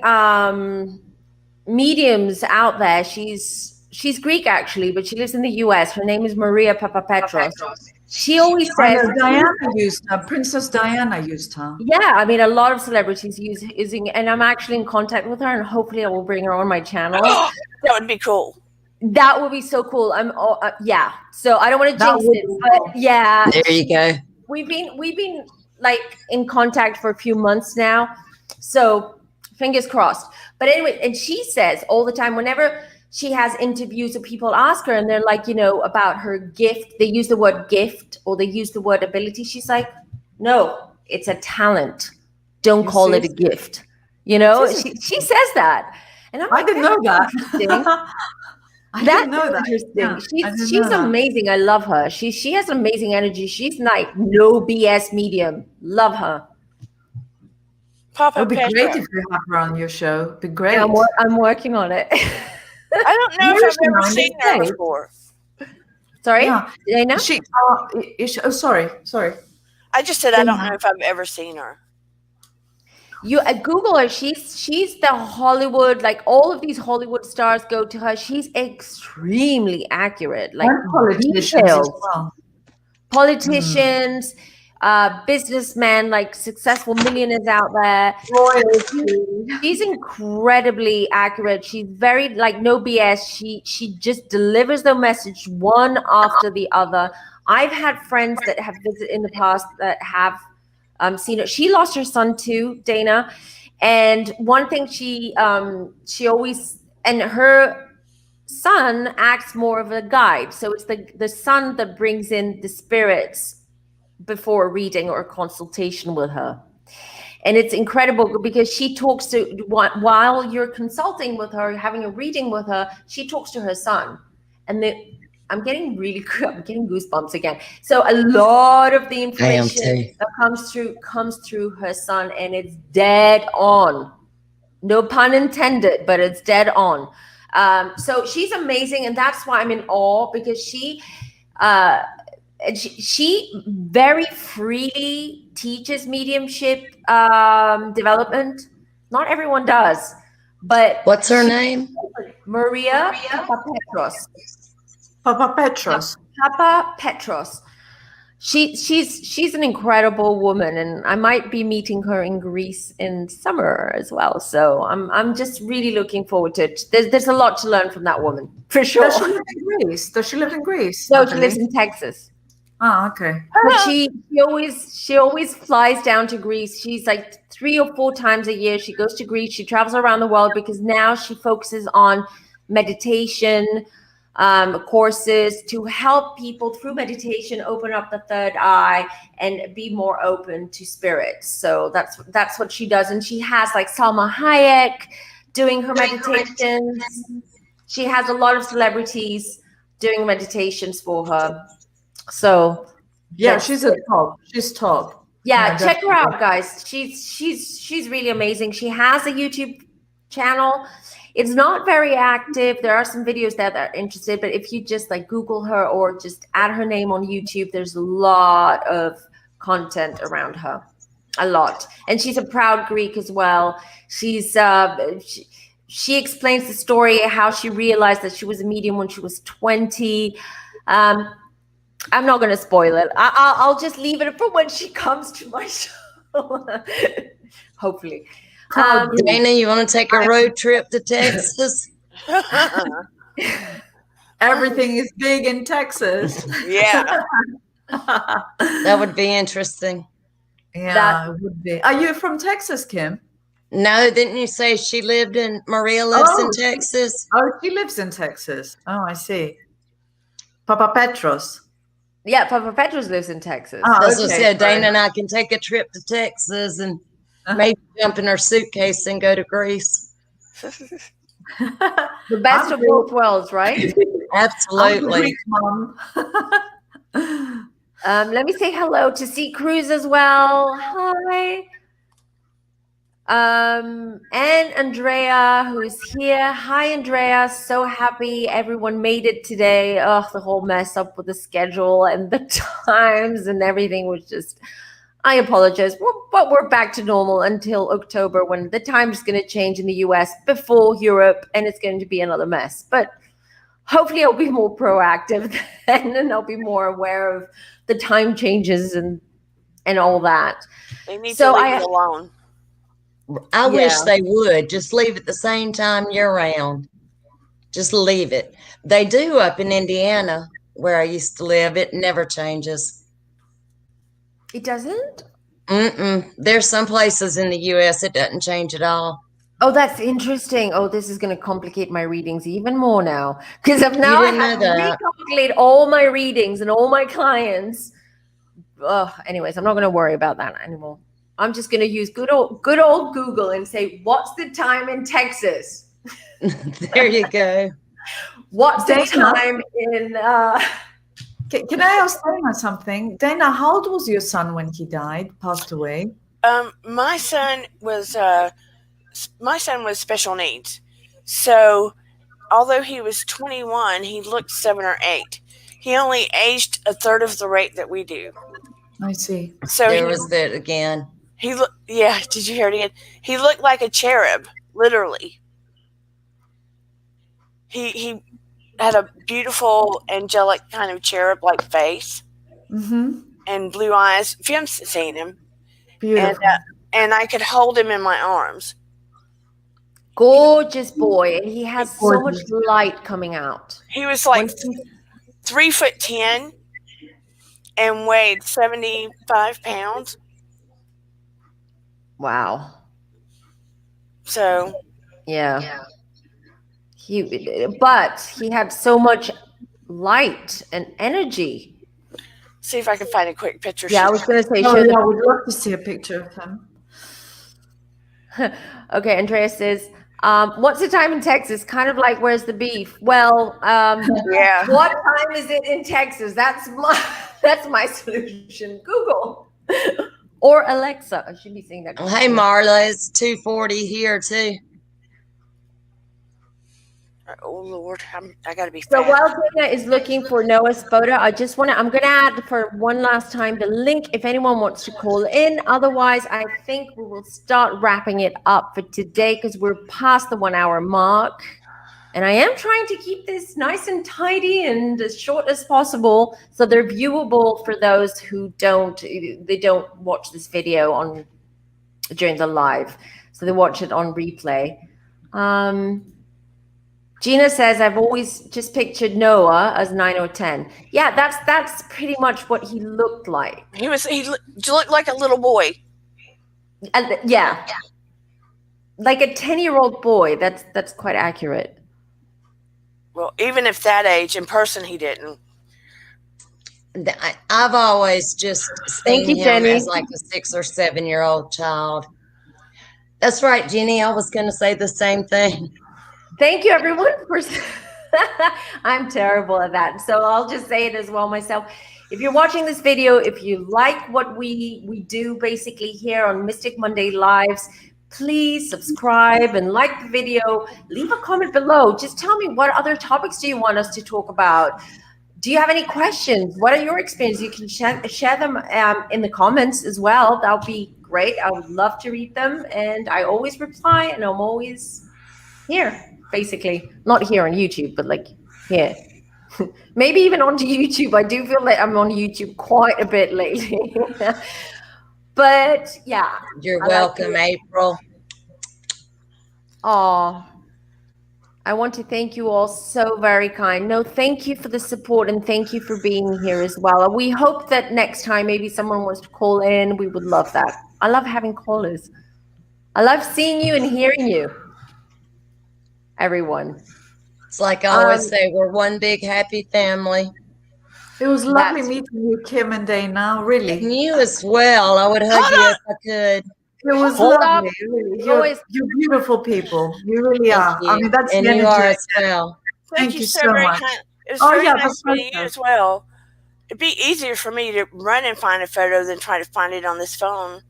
mediums out there, she's Greek actually, but she lives in the US. Her name is Maria Papapetros. She always says Diana used her. Princess Diana used her. Yeah, I mean, a lot of celebrities using, and I'm actually in contact with her, and hopefully I will bring her on my channel. That would be cool. That would be so cool. Yeah. So I don't want to jinx it, but yeah. There you go. We've been like in contact for a few months now, so fingers crossed. But anyway, and she says all the time, whenever she has interviews of people ask her and they're like, about her gift. They use the word gift or they use the word ability. She's like, no, it's a talent. Don't call it a gift. She says that. And I didn't know that. I didn't know that. Interesting. Yeah, she's amazing. I love her. She has amazing energy. She's like no BS medium. Love her. It would be great if you have her on your show. It'd be great. Yeah, I'm working on it. I don't know if I've ever seen her before. Sorry? Yeah. Dana? Sorry. I just said I don't know if I've ever seen her. You Google her. She's the Hollywood, like all of these Hollywood stars go to her. She's extremely accurate. Like politicians as well. Politicians, businessmen, like successful millionaires out there. She's incredibly accurate. She's very like no BS. She just delivers the message one after the other. I've had friends that have visited in the past that have seen her. She lost her son too, Dana. And one thing she always, and her son acts more of a guide. So it's the son that brings in the spirits before a reading or a consultation with her. And it's incredible because she talks to, while you're consulting with her, having a reading with her, she talks to her son. And I'm getting goosebumps again. So a lot of the information that comes through her son, and it's dead on. No pun intended, but it's dead on. So she's amazing, and that's why I'm in awe, because she very freely teaches mediumship development. Not everyone does, but what's her name? Maria Papapetros. Papa Petros. She's an incredible woman, and I might be meeting her in Greece in summer as well. So I'm just really looking forward to it. There's a lot to learn from that woman, for sure. Does she live in Greece? No, she lives in Texas. Oh, okay. But she always flies down to Greece. She's like 3 or 4 times a year. She goes to Greece. She travels around the world because now she focuses on meditation courses to help people through meditation open up the third eye and be more open to spirits. So that's what she does. And she has like Salma Hayek doing her meditations. She has a lot of celebrities doing meditations for her. So yeah, she's a top. She's top. Yeah, check her out, guys. She's really amazing. She has a YouTube channel. It's not very active. There are some videos there that are interested, but if you just like Google her or just add her name on YouTube, there's a lot of content around her, a lot. And she's a proud Greek as well. She's she explains the story how she realized that she was a medium when she was 20. I'm not going to spoil it. I'll just leave it for when she comes to my show. Hopefully. Dana, you want to take a road trip to Texas? Everything is big in Texas. Yeah. That would be interesting. Yeah, it would be. Are you from Texas, Kim? No, didn't you say Maria lives in Texas? Oh, she lives in Texas. Oh, I see. Papa Petros. Yeah, Papa Petros lives in Texas. Oh, as I said, Dana and I can take a trip to Texas and maybe jump in our suitcase and go to Greece. The best of both worlds, right? Absolutely. Let me say hello to C. Cruz as well. Hi. And Andrea, who's here. Hi, Andrea. So happy everyone made it today. Oh, the whole mess up with the schedule and the times and everything was just, I apologize. But we're back to normal until October, when the time is going to change in the US before Europe, and it's going to be another mess. But hopefully I'll be more proactive then, and I'll be more aware of the time changes and all that. They need to leave it alone. I wish they would just leave it the same time year round. Just leave it. They do up in Indiana where I used to live. It never changes. It doesn't? There's some places in the U.S. it doesn't change at all. Oh, that's interesting. Oh, this is going to complicate my readings even more now, because I didn't have know that. recalculated all my readings and all my clients. Anyways, I'm not going to worry about that anymore. I'm just going to use good old Google and say, what's the time in Texas? There you go. What's the Dana? time in? Can I ask Dana something? Dana, how old was your son when he died, passed away? My son was special needs. So although he was 21, he looked 7 or 8. He only aged a third of the rate that we do. I see. So There was that again. he looked. Yeah, did you hear it again? He looked like a cherub, literally. He had a beautiful, angelic kind of cherub-like face and blue eyes. Femme's seen him. Beautiful. And I could hold him in my arms. Gorgeous boy, and he has so much light coming out. He was like 3'10" and weighed 75 pounds. Wow. So yeah. But he had so much light and energy. See if I can find a quick picture. Yeah, I was going to say, I would love to see a picture of him. Okay, Andrea says, what's the time in Texas? Kind of like, where's the beef? Well, yeah. What time is it in Texas? That's my solution. Google or Alexa. I should be saying that. Hey, Marla, it's 2:40 here too. Oh Lord, I gotta be fast. So while Dana is looking for Noah's photo, I'm going to add for one last time the link if anyone wants to call in. Otherwise, I think we will start wrapping it up for today because we're past the 1 hour mark. And I am trying to keep this nice and tidy and as short as possible so they're viewable for those who don't watch this video during the live. So they watch it on replay. Gina says, I've always just pictured Noah as 9 or 10. Yeah, that's pretty much what he looked like. He looked like a little boy. Yeah. Like a 10-year-old boy. That's quite accurate. Well, even if that age, in person he didn't. I've always just seen him Jenny. as like a 6 or 7-year-old child. That's right, Jenny. I was going to say the same thing. Thank you, everyone. I'm terrible at that. So I'll just say it as well myself. If you're watching this video, if you like what we do basically here on Mystic Monday Lives, please subscribe and like the video. Leave a comment below. Just tell me, what other topics do you want us to talk about? Do you have any questions? What are your experiences? You can share them in the comments as well. That would be great. I would love to read them. And I always reply, and I'm always here. Basically, not here on YouTube, but like here. Maybe even onto YouTube. I do feel like I'm on YouTube quite a bit lately. But yeah. You're welcome, April. Oh, I want to thank you all so very kind. No, thank you for the support and thank you for being here as well. We hope that next time maybe someone wants to call in. We would love that. I love having callers. I love seeing you and hearing you. Everyone. It's like I always say, we're one big happy family. It was lovely meeting you, Kim and Dana, really. And you as well. I would hug you if I could. It was lovely. Really. You're beautiful people. You really are. You. I mean, that's and the energy. You are as well. Thank you so much. It was very nice meeting you as well. It'd be easier for me to run and find a photo than try to find it on this phone.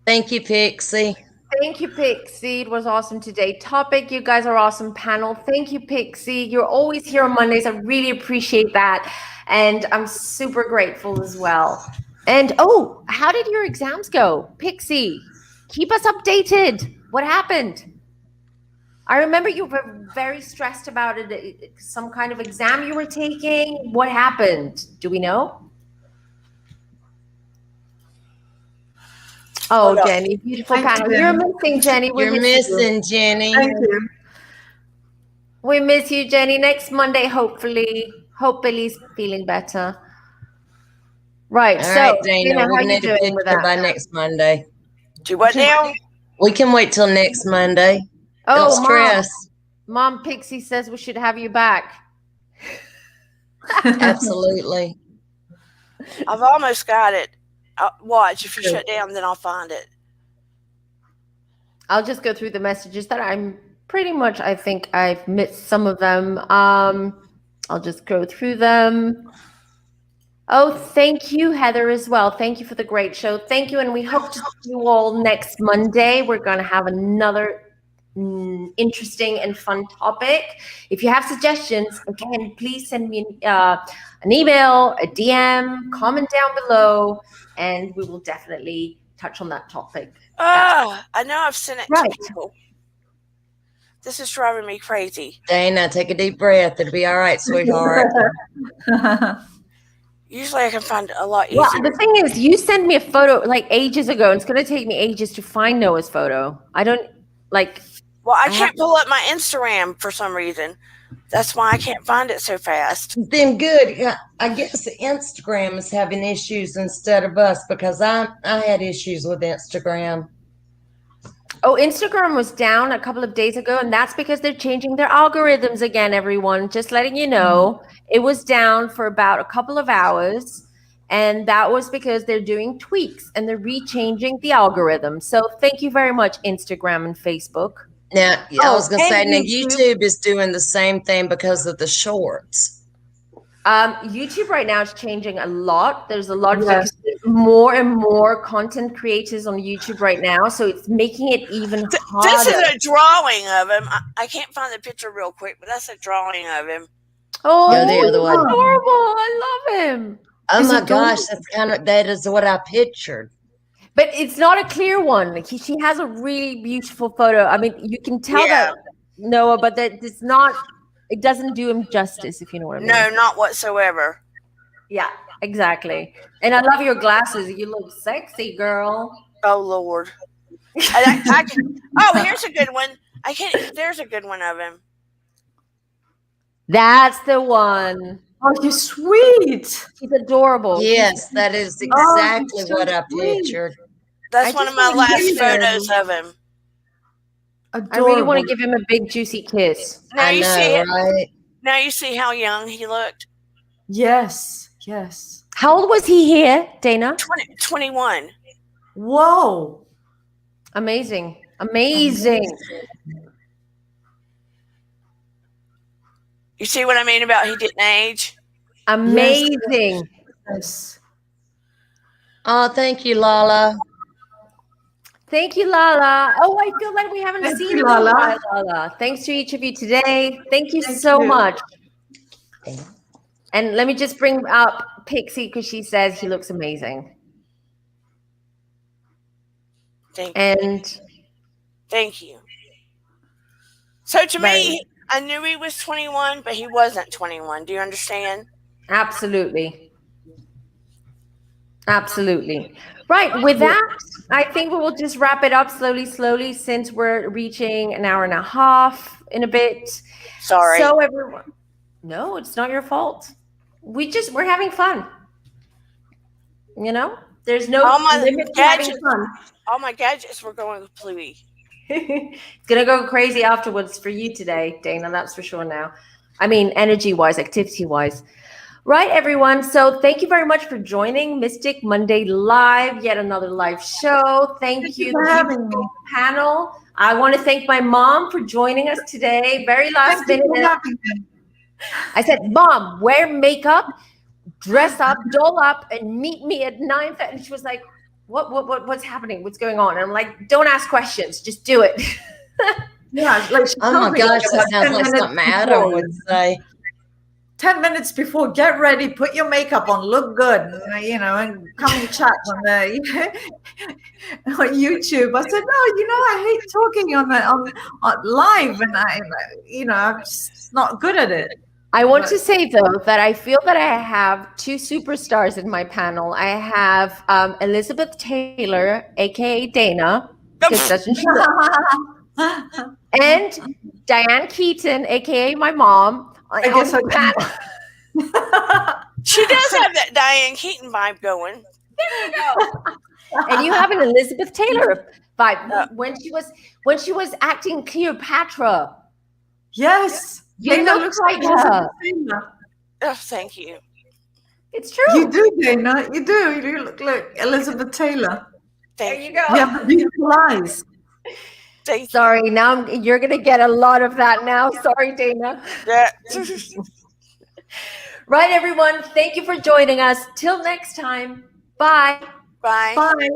Thank you, Pixie. Thank you, Pixie. It was awesome today. Topic, you guys are awesome. Panel, thank you, Pixie. You're always here on Mondays. I really appreciate that. And I'm super grateful as well. And how did your exams go? Pixie, keep us updated. What happened? I remember you were very stressed about it. Some kind of exam you were taking. What happened? Do we know? Oh, Jenny, beautiful panel. You're missing, Jenny. You're missing, Jenny. Thank you. We miss you, Jenny. Next Monday, hopefully. Hope Billy's feeling better. Right. All so, right, Dana, how we're are you going to doing with that? by next Monday. Do what now? We can wait till next Monday. Oh, Don't stress. Mom Pixie says we should have you back. Absolutely. I've almost got it. Watch, if you shut down, then I'll find it. I'll just go through the messages that I'm pretty much, I think I've missed some of them. I'll just go through them. Oh, thank you, Heather, as well. Thank you for the great show. Thank you. And we hope to see you all next Monday. We're going to have another interesting and fun topic. If you have suggestions, again, please send me an email, a DM, comment down below, and we will definitely touch on that topic. I know I've sent it to people. This is driving me crazy. Dana, take a deep breath. It'll be all right, sweetheart. Usually I can find a lot easier. Well, the thing is, you sent me a photo like ages ago, and it's going to take me ages to find Noah's photo. I don't like. Well, I can't pull up my Instagram for some reason. That's why I can't find it so fast. Then good. Yeah, I guess Instagram is having issues instead of us, because I had issues with Instagram. Oh, Instagram was down a couple of days ago, and that's because they're changing their algorithms again, everyone. Just letting you know. It was down for about a couple of hours, and that was because they're doing tweaks and they're rechanging the algorithm. So thank you very much, Instagram and Facebook. Now, I was going to say, now YouTube is doing the same thing because of the shorts. YouTube right now is changing a lot. There's a lot of more and more content creators on YouTube right now, so it's making it even harder. This is a drawing of him. I can't find the picture real quick, but that's a drawing of him. Oh, the other one. Adorable! I love him. Oh my gosh, that is what I pictured. But it's not a clear one. Like she has a really beautiful photo. I mean, you can tell that Noah, but that it's not. It doesn't do him justice, if you know what I mean. No, not whatsoever. Yeah, exactly. And I love your glasses. You look sexy, girl. Oh Lord. Oh, here's a good one. There's a good one of him. That's the one. Oh, you're sweet. She's adorable. Yes, that is exactly what I pictured. That's one of my last photos of him. Adorable. I really want to give him a big juicy kiss. Now I know, right? Now you see how young he looked. Yes. How old was he here, Dana? 21. Whoa. Amazing. You see what I mean about he didn't age? Amazing. Yes. Oh, thank you, Lala. Thank you, Lala. Oh, I feel like we haven't seen you, Lala. Lala. Thanks to each of you today. Thank you so much. And let me just bring up Pixie because she says he looks amazing. Thank you. So to me, I knew he was 21, but he wasn't 21. Do you understand? Absolutely. Right. With that, I think we will just wrap it up slowly, since we're reaching an hour and a half in a bit. Sorry. So everyone, no, it's not your fault. We're having fun. You know, there's no limit to having fun. All my gadgets were going kaplooey. It's gonna go crazy afterwards for you today, Dana. That's for sure. Now, I mean, energy-wise, activity-wise. Right, everyone. So thank you very much for joining Mystic Monday Live, yet another live show. Thank you for having me. Panel. I want to thank my mom for joining us today. Very last minute. I said, Mom, wear makeup, dress up, doll up, and meet me at 9:30. And she was like, what's happening? What's going on? And I'm like, don't ask questions, just do it. Yeah, like oh my gosh, that sounds like something Adam would say. 10 minutes before, get ready, put your makeup on, look good, and come and chat on YouTube. I said, no, I hate talking on live, and I'm just not good at it. I want to say, though, that I feel that I have two superstars in my panel. I have Elizabeth Taylor, aka Dana, because doesn't she look? And Diane Keaton, aka my mom. I guess I can. She does have that Diane Keaton vibe going. There you go. And you have an Elizabeth Taylor vibe when she was acting Cleopatra. Yes. You Dana look looks like Elizabeth her. Taylor. Oh, thank you. It's true. You do, Dana. You do. You look like Elizabeth Taylor. There Thank you you. go. You have beautiful eyes. Thank Sorry, now you're going to get a lot of that now. Sorry, Dana. you. Yeah. Right, everyone. Thank you for joining us. Till next time. Bye. Bye. Bye.